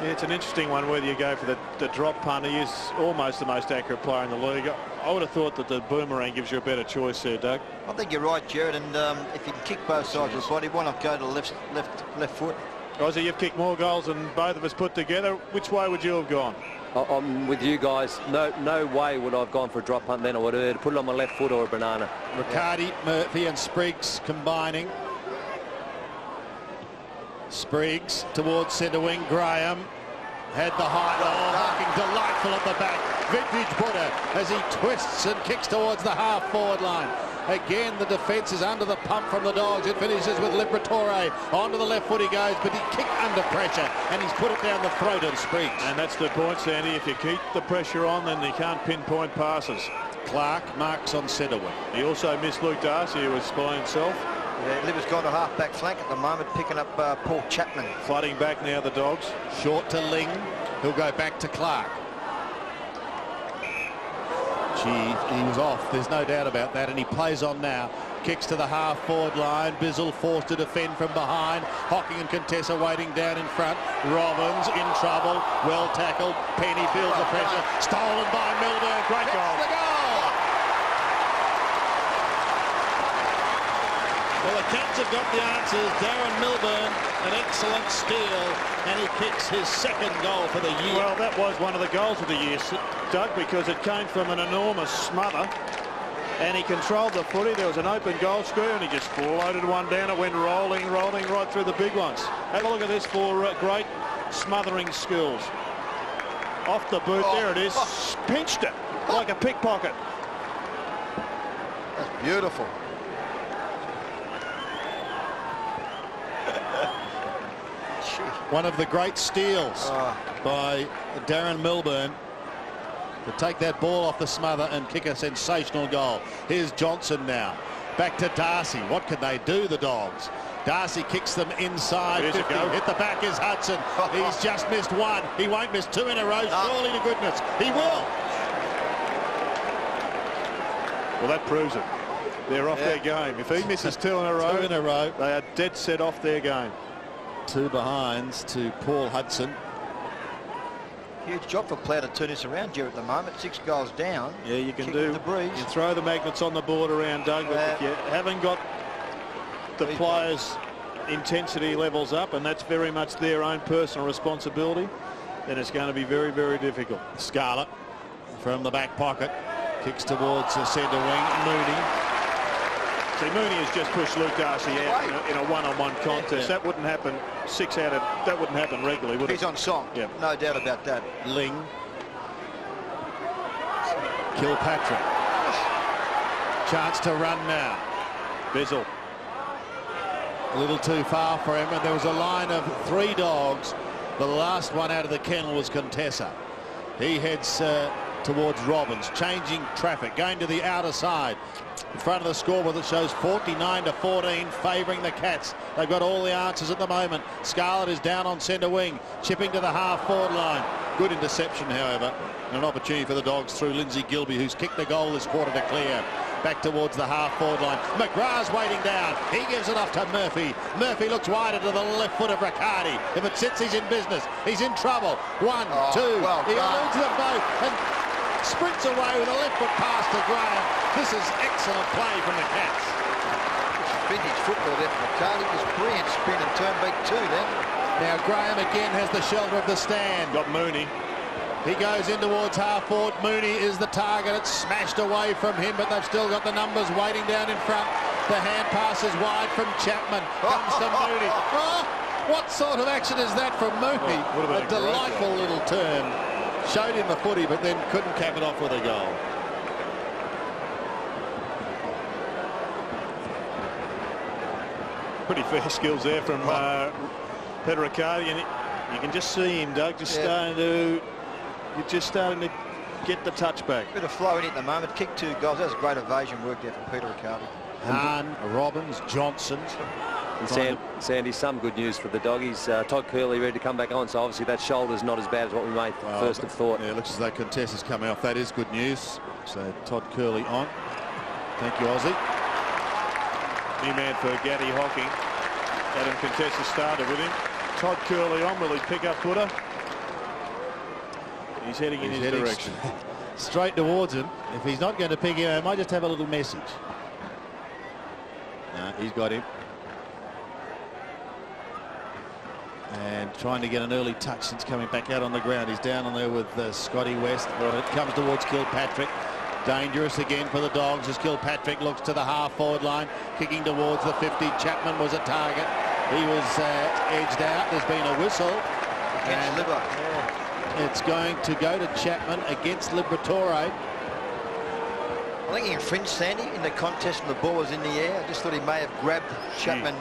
Yeah, it's an interesting one whether you go for the drop punt. He is almost the most accurate player in the league. I would have thought that the boomerang gives you a better choice there, Doug. I think you're right, Jared, and if you can kick both sides of the body, why not go to the left foot? Ozzy, you've kicked more goals than both of us put together. Which way would you have gone? I'm with you guys. No way would I have gone for a drop punt then. I would have put it on my left foot or a banana. Riccardi, Murphy and Spriggs combining. Spriggs towards centre wing. Graham had the height. Looking delightful at the back. Vintage Buddha as he twists and kicks towards the half-forward line. Again, the defence is under the pump from the Dogs. It finishes with Liberatore. Onto the left foot he goes, but he kicked under pressure, and he's put it down the throat of Spriggs. And that's the point, Sandy. If you keep the pressure on, then you can't pinpoint passes. Clark marks on centre wing. He also missed Luke Darcy, who was by himself. Yeah, Liver's gone to half-back flank at the moment, picking up Paul Chapman. Flooding back now, the Dogs. Short to Ling. He'll go back to Clark. Gee, he was off. There's no doubt about that, and he plays on now. Kicks to the half-forward line. Bizzle forced to defend from behind. Hocking and Contessa waiting down in front. Robbins in trouble. Well tackled. Penny feels the pressure. Stolen by Milburn. Great goal. The goal. Well, the Cats have got the answers. Darren Milburn, an excellent steal, and he kicks his second goal for the year. Well, that was one of the goals of the year, Doug, because it came from an enormous smother, and he controlled the footy. There was an open goal screw, and he just floated one down. It went rolling right through the big ones. Have a look at this for great smothering skills. Off the boot, there it is. Pinched it like a pickpocket. That's beautiful. One of the great steals by Darren Milburn to take that ball off the smother and kick a sensational goal. Here's Johnson now. Back to Darcy. What can they do, the Dogs? Darcy kicks them inside. 50. Hit the back is Hudson. He's just missed one. He won't miss 2 in a row. Surely to goodness. He will. Well, that proves it. They're off their game. If he misses 2 in a row, they are dead set off their game. 2 behinds to Paul Hudson. Huge job for Plough to turn this around, Jared, at the moment. 6 goals down. Yeah, you can do. The breeze. You throw the magnets on the board around, Doug, but if you haven't got the players' intensity levels up, and that's very much their own personal responsibility, then it's going to be very, very difficult. Scarlett from the back pocket. Kicks towards the centre wing. Mooney. See, Mooney has just pushed Luke Darcy out in a one-on-one contest. That wouldn't happen that wouldn't happen regularly, would it? He's on song. Yeah. No doubt about that. Ling. Kilpatrick. Chance to run now. Bizzle. A little too far for him, and there was a line of 3 dogs. The last one out of the kennel was Contessa. He heads towards Robbins, changing traffic, going to the outer side. In front of the scoreboard that shows 49-14 favouring the Cats. They've got all the answers at the moment. Scarlett is down on centre wing, chipping to the half-forward line. Good interception, however, and an opportunity for the Dogs through Lindsay Gilby, who's kicked the goal this quarter to clear. Back towards the half-forward line. McGrath's waiting down. He gives it off to Murphy. Murphy looks wider to the left foot of Riccardi. If it sits, he's in business. He's in trouble. 1, 2. Well he done. eludes them both and sprints away with a left foot pass to Graham. This is excellent play from the Cats. Vintage football there from Riccardi. Just brilliant spin and turn beat 2 then. Now Graham again has the shelter of the stand. Got Mooney. He goes in towards half-forward. Mooney is the target. It's smashed away from him, but they've still got the numbers waiting down in front. The hand pass is wide from Chapman. Comes to Mooney. Oh, what sort of action is that from Mooney? Oh, a delightful little turn. Showed him the footy, but then couldn't cap it off with a goal. Pretty fair skills there from Peter Riccardi, and you can just see him, Doug, just starting to get the touchback. Bit of flow in it at the moment. Kicked 2 goals. That was great evasion work there from Peter Riccardi. Hahn, Robbins, Johnson. And Sandy, some good news for the Doggies. Todd Curley ready to come back on, so obviously that shoulder's not as bad as what we may first have thought. Yeah, it looks as though Contessa's coming off. That is good news. So Todd Curley on. Thank you, Aussie. New man for Gaddy Hocking. Adam Contessa started with him. Todd Curley on. Will he pick up footer? He's heading in his direction. Straight towards him. If he's not going to pick him, I might just have a little message. No, he's got him. And trying to get an early touch since coming back out on the ground. He's down on there with Scotty West. It comes towards Kilpatrick. Dangerous again for the Dogs as Kilpatrick looks to the half-forward line, kicking towards the 50. Chapman was a target. He was edged out. There's been a whistle. Against Libba. It's going to go to Chapman against Liberatore. I think he infringed Sandy in the contest when the ball was in the air. I just thought he may have grabbed Chapman.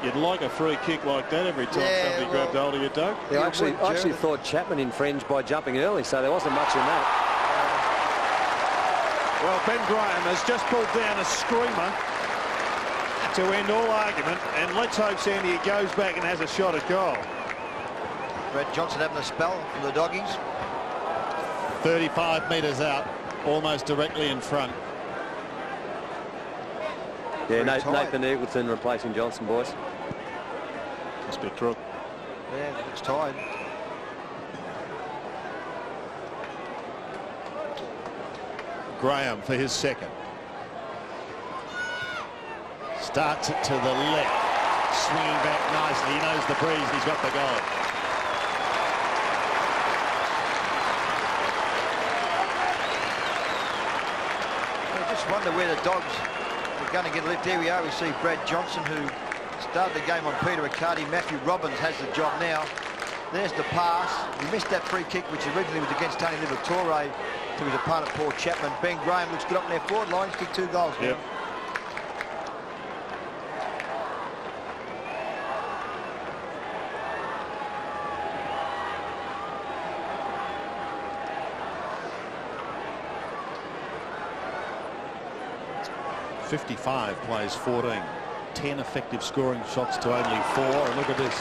You'd like a free kick like that every time somebody grabbed hold of you, Doug. Yeah, I actually thought Chapman infringed by jumping early, so there wasn't much in that. Well, Ben Graham has just pulled down a screamer to end all argument, and let's hope Sandy goes back and has a shot at goal. Brad Johnson having a spell from the Doggies. 35 metres out, almost directly in front. Yeah, Nathan Eagleton replacing Johnson, boys. Must be a crook. Yeah, looks tired. Graham for his second. Starts it to the left. Swinging back nicely. He knows the breeze. He's got the goal. I just wonder where the Dogs are going to get a lift. Here we are. We see Brad Johnson, who started the game on Peter Riccardi. Matthew Robbins has the job now. There's the pass. He missed that free kick, which originally was against Tony Liberatore, to his opponent Paul Chapman. Ben Graham looks good up in their forward line. He's kicked 2 goals. Yep. .55 plays 14. 10 effective scoring shots to only 4. And look at this.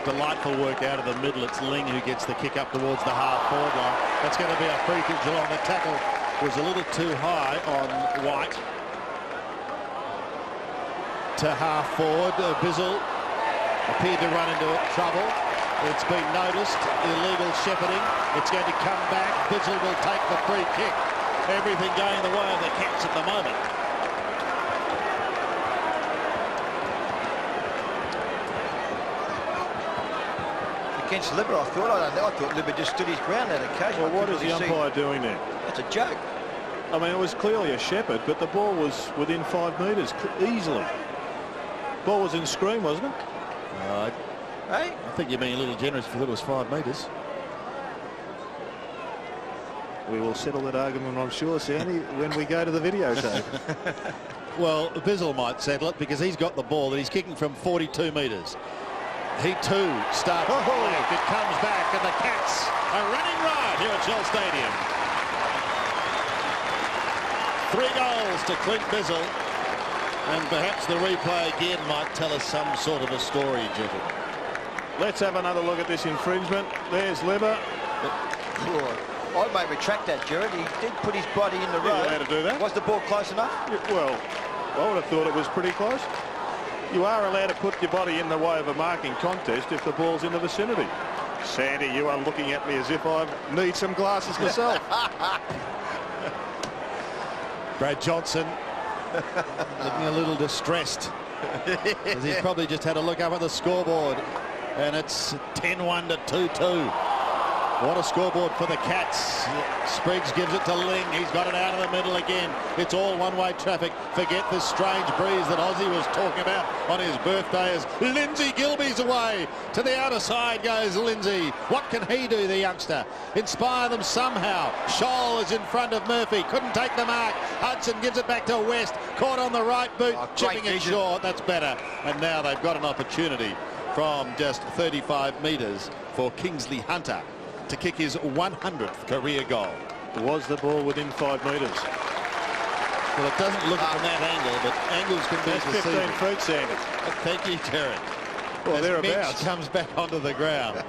Delightful work out of the middle. It's Ling who gets the kick up towards the half-forward line. That's going to be a free kick. Geelong. The tackle was a little too high on White. To half-forward. Bizzle appeared to run into trouble. It's been noticed. Illegal shepherding. It's going to come back. Bizzle will take the free kick. Everything going the way of the Cats at the moment. Against Libba, I thought Libba just stood his ground that occasion. Well, what is the umpire doing there? That's a joke. I mean, it was clearly a shepherd, but the ball was within 5 metres easily. Ball was in screen, wasn't it? Hey? I think you're being a little generous if you thought it was 5 metres. We will settle that argument, I'm sure, Sandy, when we go to the videotape. Well, Bizzle might settle it because he's got the ball and he's kicking from 42 metres. He too starts to collect. It comes back and the Cats are running riot here at Shell Stadium. 3 goals to Clint Bizzle, and perhaps the replay again might tell us some sort of a story, gentlemen. Let's have another look at this infringement. There's Lever. I might retract that, Jared. He did put his body in the road. You're allowed to do that. Was the ball close enough? Well, I would have thought it was pretty close. You are allowed to put your body in the way of a marking contest if the ball's in the vicinity. Sandy, you are looking at me as if I need some glasses myself. Brad Johnson looking a little distressed as he's probably just had a look up at the scoreboard, and it's 10-1 to 2-2. What a scoreboard for the Cats. Spriggs gives it to Ling. He's got it out of the middle again. It's all one-way traffic. Forget this strange breeze that Ozzy was talking about on his birthday as Lindsay Gilby's away. To the outer side goes Lindsay. What can he do, the youngster? Inspire them somehow. Scholl is in front of Murphy. Couldn't take the mark. Hudson gives it back to West. Caught on the right boot. Chipping it short. That's better. And now they've got an opportunity from just 35 metres for Kingsley Hunter to kick his 100th career goal. Was the ball within 5 metres? Well, it doesn't look from that angle, but angles can be deceiving. 15 feet, Sandy. Thank you, Jared. Well, as thereabouts. Mitch comes back onto the ground.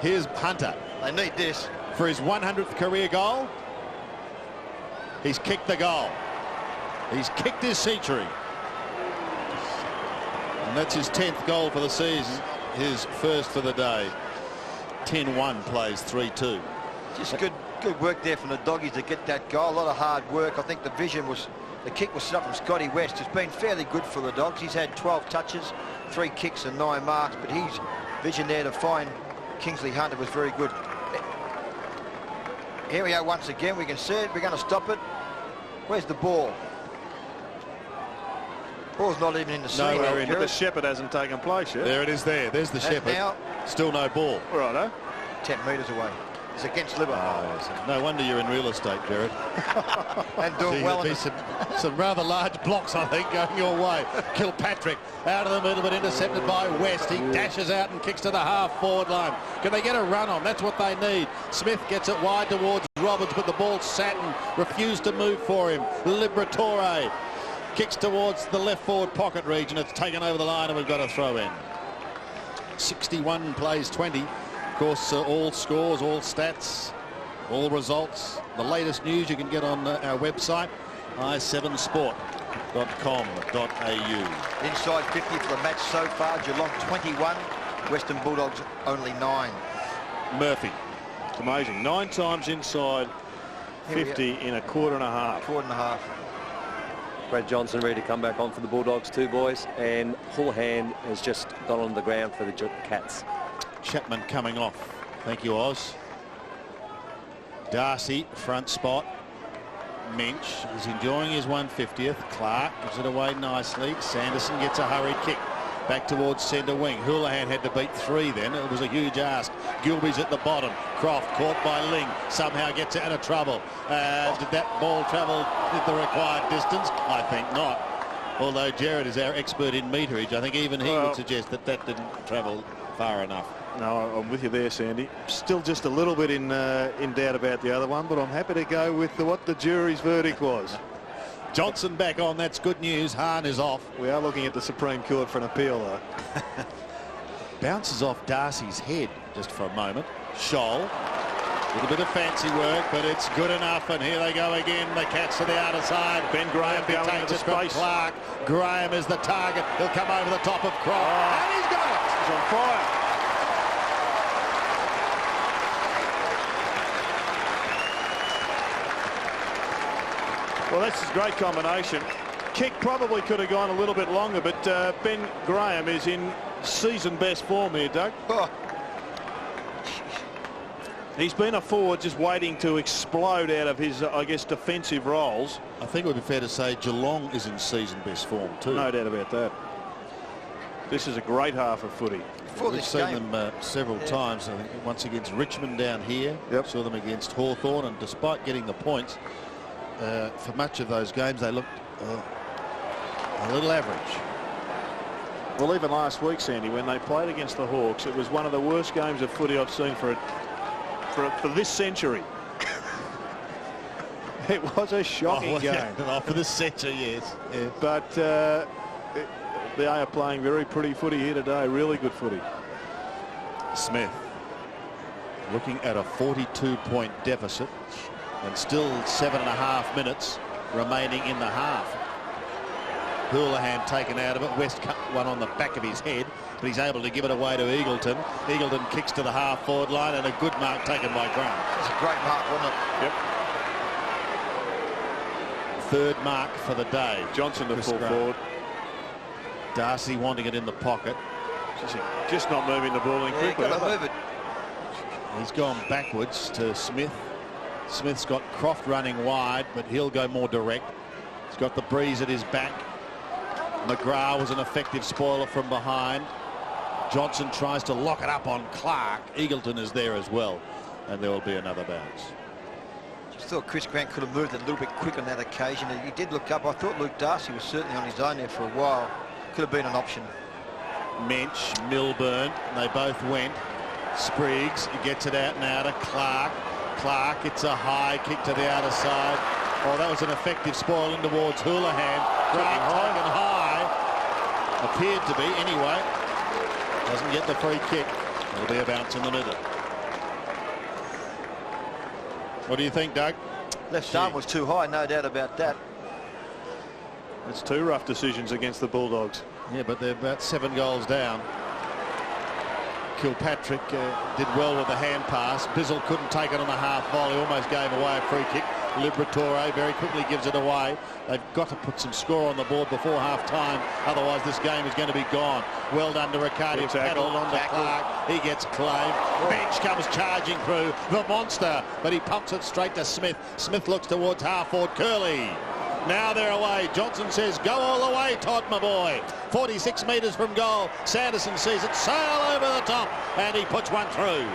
Here's Hunter. They need this. For his 100th career goal. He's kicked the goal. He's kicked his century. And that's his 10th goal for the season. His first for the day. 10-1 plays 3-2. Just good work there from the Doggies to get that goal. A lot of hard work. I think the kick was set up from Scotty West. It's been fairly good for the Dogs. He's had 12 touches, 3 kicks and 9 marks, but his vision there to find Kingsley Hunter was very good. Here we are once again. We can see it. We're going to stop it. Where's the ball? Ball's not even in the scene. No, the shepherd hasn't taken place yet. There it is there. There's the shepherd. Now, still no ball. Righto. 10 metres away. It's against Liver. Oh, yes. No wonder you're in real estate, Jared. And doing well. There'll be some rather large blocks, I think, going your way. Kilpatrick out of the middle, but intercepted by West. He dashes out and kicks to the half-forward line. Can they get a run on? That's what they need. Smith gets it wide towards Roberts, but the ball sat and refused to move for him. Liberatore kicks towards the left forward pocket region. It's taken over the line, and we've got a throw in. 61 plays 20. Of course, all scores, all stats, all results. The latest news you can get on our website, i7sport.com.au. Inside 50 for the match so far. Geelong 21, Western Bulldogs only 9. Murphy. It's amazing. 9 times inside 50 in a quarter and a half. Quarter and a half. Brad Johnson ready to come back on for the Bulldogs too, boys, and Houlihan has just gone on the ground for the Cats. Chapman coming off. Thank you, Oz. Darcy, front spot. Minch is enjoying his 150th. Clark gives it away nicely. Sanderson gets a hurried kick back towards centre wing. Houlihan had to beat 3 then. It was a huge ask. Gilby's at the bottom. Croft caught by Ling. Somehow gets out of trouble. Did that ball travel the required distance? I think not. Although Jared is our expert in meterage, I think even he would suggest that didn't travel far enough. No, I'm with you there, Sandy. Still just a little bit in doubt about the other one, but I'm happy to go with what the jury's verdict was. Johnson back on. That's good news. Hahn is off. We are looking at the Supreme Court for an appeal, though. Bounces off Darcy's head just for a moment. Scholl. A little bit of fancy work, but it's good enough. And here they go again. The Cats to the outer side. Ben Graham going into space. Clark. Graham is the target. He'll come over the top of Croft. And he's got it. He's on fire. Well, that's a great combination. Kick probably could have gone a little bit longer, but Ben Graham is in season best form here, Doug. Oh. He's been a forward just waiting to explode out of his, I guess, defensive roles. I think it would be fair to say Geelong is in season best form too. No doubt about that. This is a great half of footy. We've seen them several times. I think once against Richmond down here. Saw them against Hawthorn, and despite getting the points, for much of those games they looked a little average. Well, even last week, Sandy, when they played against the Hawks, it was one of the worst games of footy I've seen for this century. It was a shocking game. For this century, yes. But they are playing very pretty footy here today. Really good footy. Smith looking at a 42-point deficit and still 7.5 minutes remaining in the half. Houlihan taken out of it. West cut one on the back of his head, but he's able to give it away to Eagleton. Eagleton kicks to the half-forward line, and a good mark taken by Grant. That's a great mark, wasn't it? Yep. Third mark for the day. Johnson the full forward. Darcy wanting it in the pocket. Just not moving the ball in quickly. Got to move it. He's gone backwards to Smith. Smith's got Croft running wide, but he'll go more direct. He's got the breeze at his back. McGrath was an effective spoiler from behind. Johnson tries to lock it up on Clark. Eagleton is there as well, and there will be another bounce. Just thought Chris Grant could have moved it a little bit quick on that occasion. He did look up. I thought Luke Darcy was certainly on his own there for a while. Could have been an option. Mensch, Milburn, they both went. Spriggs gets it out now to Clark. Clark, it's a high kick to the outer side. Oh, that was an effective spoil in towards Houlihan. Grant taken high. Appeared to be anyway. Doesn't get the free kick. There'll be a bounce in the middle. What do you think, Doug? Left arm was too high, no doubt about that. It's two rough decisions against the Bulldogs. Yeah, but they're about 7 goals down. Kilpatrick did well with the hand pass. Bizzle couldn't take it on a half volley, almost gave away a free kick. Liberatore very quickly gives it away. They've got to put some score on the board before half time, otherwise this game is going to be gone. Well done to Riccardi, paddled on to Clark. He gets claimed. Bench comes charging through, the monster, but he pumps it straight to Smith. Smith looks towards half-forward. Curley. Now they're away. Johnson says, go all the way, Todd, my boy. 46 metres from goal. Sanderson sees it sail over the top, and he puts one through.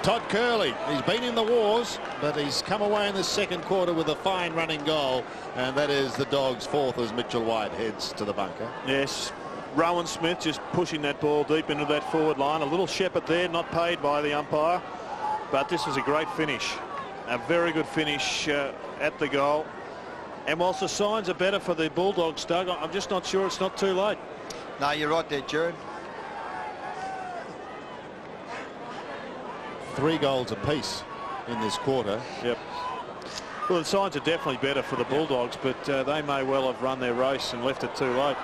Todd Curley, he's been in the wars, but he's come away in the second quarter with a fine running goal, and that is the Dogs' fourth as Mitchell White heads to the bunker. Yes, Rowan Smith just pushing that ball deep into that forward line. A little shepherd there, not paid by the umpire, but this is a great finish. A very good finish at the goal. And whilst the signs are better for the Bulldogs, Doug, I'm just not sure it's not too late. No, you're right there, Jared. 3 goals apiece in this quarter. Yep. Well, the signs are definitely better for the Bulldogs, but they may well have run their race and left it too late.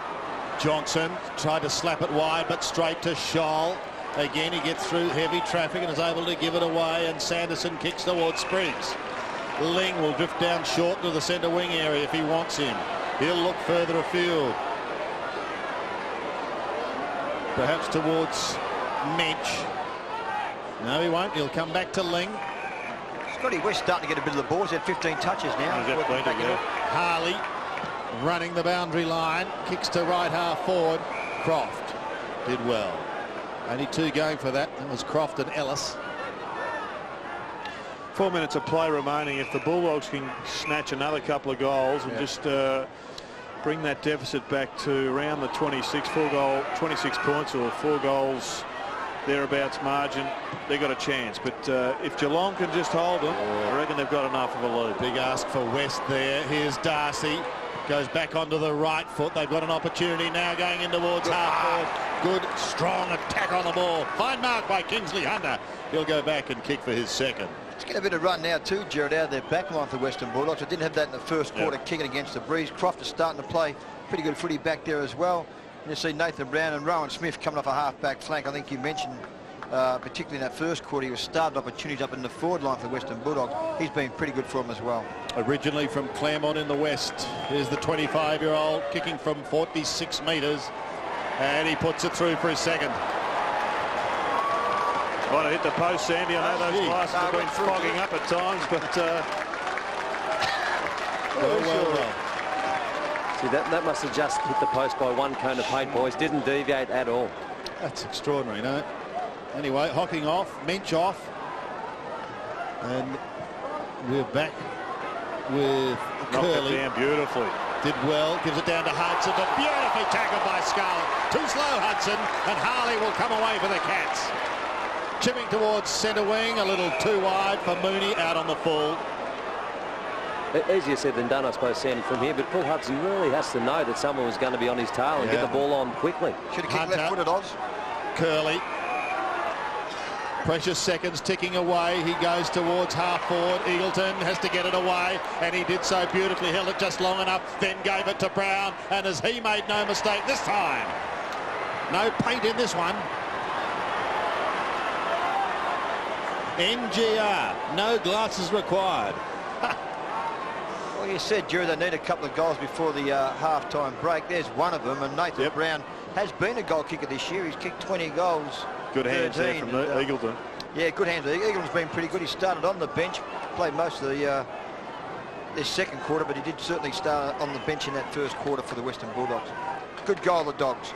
Johnson tried to slap it wide, but straight to Scholl. Again, he gets through heavy traffic and is able to give it away, and Sanderson kicks towards Spriggs. Ling will drift down short to the centre wing area if he wants him. He'll look further afield. Perhaps towards Mensch. No, he won't. He'll come back to Ling. Scotty West starting to get a bit of the ball. He's had 15 touches now. Harley running the boundary line. Kicks to right half forward. Croft did well. Only 2 going for that. That was Croft and Ellis. 4 minutes of play remaining. If the Bulldogs can snatch another couple of goals and just bring that deficit back to around the 26 points or 4 goals thereabouts margin, they've got a chance. But if Geelong can just hold them, I reckon they've got enough of a lead. Big ask for West there. Here's Darcy. Goes back onto the right foot. They've got an opportunity now going in towards half-forward. Good, strong attack on the ball. Fine mark by Kingsley Hunter. He'll go back and kick for his second. It's getting a bit of run now too, Jared, out of their back line for Western Bulldogs. I didn't have that in the first quarter, kicking against the breeze. Croft is starting to play pretty good footy back there as well. And you see Nathan Brown and Rowan Smith coming off a half-back flank. I think you mentioned, particularly in that first quarter, he was starting opportunities up in the forward line for Western Bulldogs. He's been pretty good for him as well. Originally from Claremont in the west, here's the 25-year-old kicking from 46 metres, and he puts it through for his second. Well, to hit the post, Sandy. I know those glasses have been fogging up at times, but well. See, that must have just hit the post by one cone of paint, boys. Didn't deviate at all. That's extraordinary, no? Anyway, Hocking off, Minch off. And we're back with Curley. Knocked it down beautifully. Did well, gives it down to Hudson, but beautifully tackled by Scarlett. Too slow, Hudson, and Harley will come away for the Cats. Chipping towards centre wing, a little too wide for Mooney, out on the full. Easier said than done, I suppose, Sandy, from here, but Paul Hudson really has to know that someone was going to be on his tail and get the ball on quickly. Should have kicked left-footed, Oz. Curley. Precious seconds ticking away. He goes towards half forward. Eagleton has to get it away, and he did so beautifully. Held it just long enough, then gave it to Brown, and as he made no mistake this time. No paint in this one. NGR, no glasses required. Well, you said, Drew, they need a couple of goals before the half-time break. There's one of them, and Nathan Brown has been a goal kicker this year. He's kicked 20 goals. Good hands there from Eagleton. Yeah, good hands. Eagleton's been pretty good. He started on the bench, played most of the this second quarter, but he did certainly start on the bench in that first quarter for the Western Bulldogs. Good goal, the Dogs.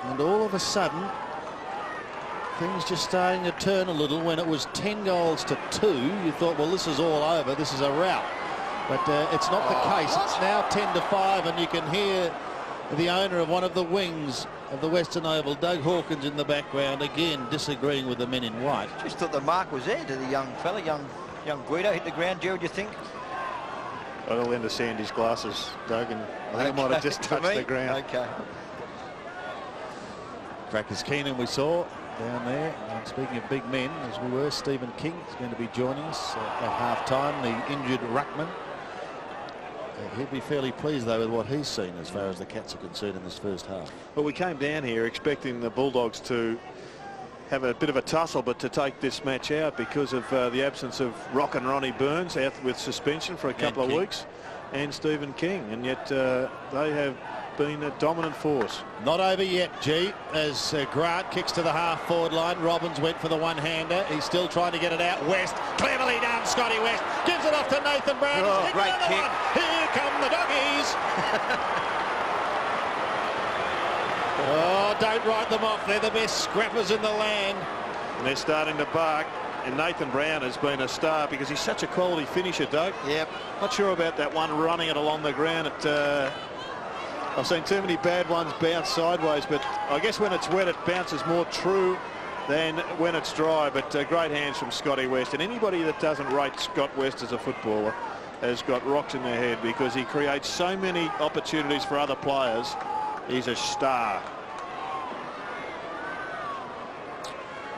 And all of a sudden, things just starting to turn a little. When it was 10 goals to 2, you thought, well, this is all over. This is a rout. But it's not the case. It's now 10-5, and you can hear the owner of one of the wings of the Western Oval, Doug Hawkins, in the background, again disagreeing with the men in white. Just thought the mark was there to the young fella, young Guido. Hit the ground, Gerald, you think? I'll lend to Sandy's glasses, Doug, and I think I might have just touched the ground. Okay. Crackers Keenan we saw down there. And speaking of big men, as we were, Stephen King is going to be joining us at half-time, the injured ruckman. He'll be fairly pleased, though, with what he's seen as far as the Cats are concerned in this first half. Well, we came down here expecting the Bulldogs to have a bit of a tussle, but to take this match out because of the absence of Rock and Ronnie Burns out with suspension for a couple of weeks, and Stephen King, and yet they have been a dominant force. Not over yet, G, as Grant kicks to the half-forward line. Robbins went for the one-hander. He's still trying to get it out. West, cleverly done, Scotty West. Gives it off to Nathan Brown. Oh, great kick. One. Here come the Doggies. Oh, don't write them off. They're the best scrappers in the land. And they're starting to bark. And Nathan Brown has been a star because he's such a quality finisher, Doug. Yep. Not sure about that one running it along the ground. I've seen too many bad ones bounce sideways, but I guess when it's wet, it bounces more true than when it's dry. But great hands from Scotty West. And anybody that doesn't rate Scott West as a footballer has got rocks in their head because he creates so many opportunities for other players. He's a star.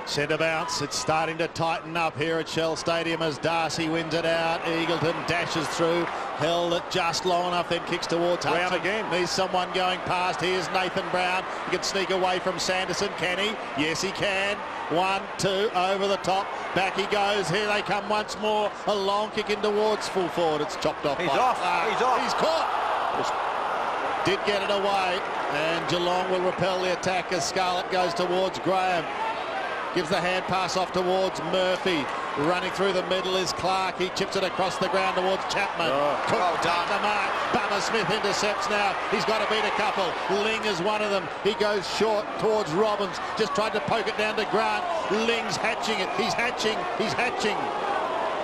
Centre bounce. It's starting to tighten up here at Shell Stadium as Darcy wins it out. Eagleton dashes through, held it just long enough, then kicks towards Brown Hudson. again. Needs someone going past. Here's Nathan Brown. He can sneak away from Sanderson. Can he? Yes, he can. 1, 2, over the top. Back he goes. Here they come once more. A long kick in towards full forward. It's chopped off. He's off. He's off. He's caught. Did get it away. And Geelong will repel the attack as Scarlett goes towards Graham. Gives the hand pass off towards Murphy. Running through the middle is Clark. He chips it across the ground towards Chapman. Cook down the mark. Bummer Smith intercepts now. He's got to beat a couple. Ling is one of them. He goes short towards Robbins. Just tried to poke it down to Grant. Ling's hatching it. He's hatching. He's hatching.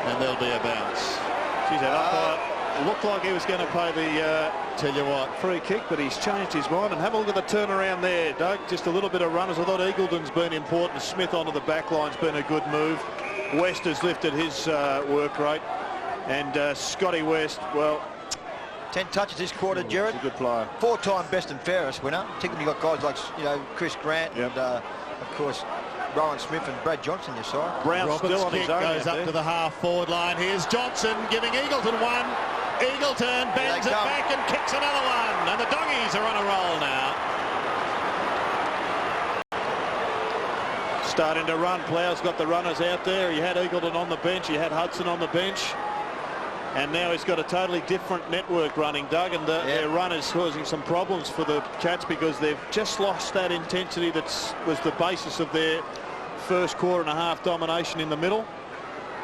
And there'll be a bounce. Geez, that umpire looked like he was going to pay the tell you what, free kick, but he's changed his mind. And have a look at the turnaround there, Doug. Just a little bit of runners. I thought Eagleton's been important. Smith onto the back line's been a good move. West has lifted his work rate. And Scotty West, well, 10 touches this quarter, Gerard. He's a good player. 4-time best and fairest winner. Particularly you've got guys like, Chris Grant and, of course, Rowan Smith and Brad Johnson, you saw. Brown's still on his own. Goes up to the half-forward line. Here's Johnson giving Eagleton one. Eagleton bends it back and kicks another one. And the Doggies are on a roll now. Starting to run. Plow's got the runners out there. He had Eagleton on the bench. He had Hudson on the bench. And now he's got a totally different network running, Doug. And their run is causing some problems for the Cats because they've just lost that intensity that was the basis of their first quarter and a half domination in the middle.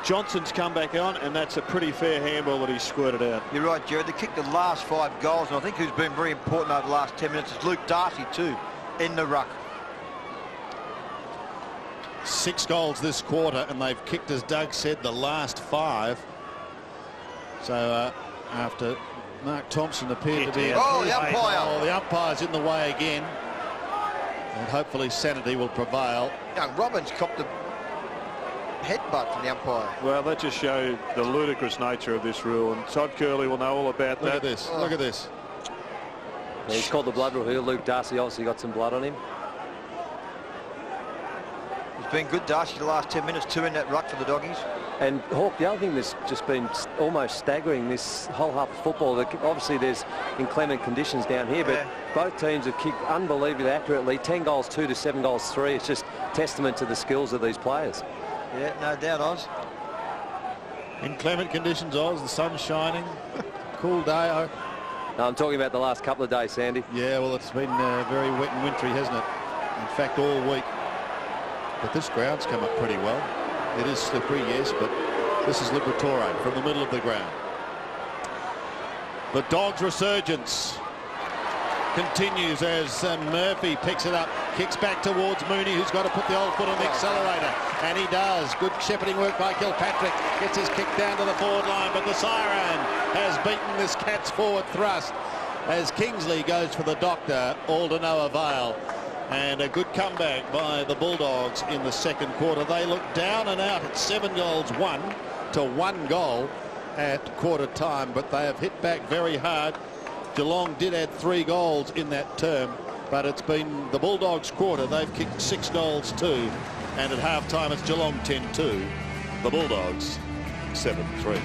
Johnson's come back on, and that's a pretty fair handball that he squirted out. You're right, Jared. They kicked the last 5 goals, and I think who's been very important over the last 10 minutes is Luke Darcy too, in the ruck. 6 goals this quarter, and they've kicked, as Doug said, the last 5. So after Mark Thompson appeared to be... Oh, the umpire! Oh, the umpire's in the way again. And hopefully sanity will prevail. Young Robbins copped the headbutt from the umpire. Well, that just showed the ludicrous nature of this rule, and Todd Curley will know all about that. Look at this. Look at this. Yeah, he's called the blood rule here. Luke Darcy obviously got some blood on him. It's been good, Darcy, the last 10 minutes, 2 in that ruck for the Doggies. And Hawk, the other thing that's just been almost staggering this whole half of football, that obviously there's inclement conditions down here, but both teams have kicked unbelievably accurately. 10 goals 2 to 7 goals 3. It's just testament to the skills of these players. Yeah, no doubt, Oz. Inclement conditions, Oz. The sun's shining. Cool day. No, I'm talking about the last couple of days, Sandy. Yeah, well, it's been very wet and wintry, hasn't it? In fact, all week. But this ground's come up pretty well. It is slippery, yes, but this is Liberatore from the middle of the ground. The Dogs' resurgence continues as Murphy picks it up, kicks back towards Mooney, who's got to put the old foot on the accelerator, and he does. Good shepherding work by Kilpatrick. Gets his kick down to the forward line, but the siren has beaten this Cats forward thrust as Kingsley goes for the doctor, all to no avail. And a good comeback by the Bulldogs in the second quarter. They look down and out at 7 goals 1 to 1 goal at quarter time, but they have hit back very hard. Geelong did add 3 goals in that term, but it's been the Bulldogs' quarter. They've kicked 6 goals 2, and at half time it's Geelong 10-2, the Bulldogs 7-3.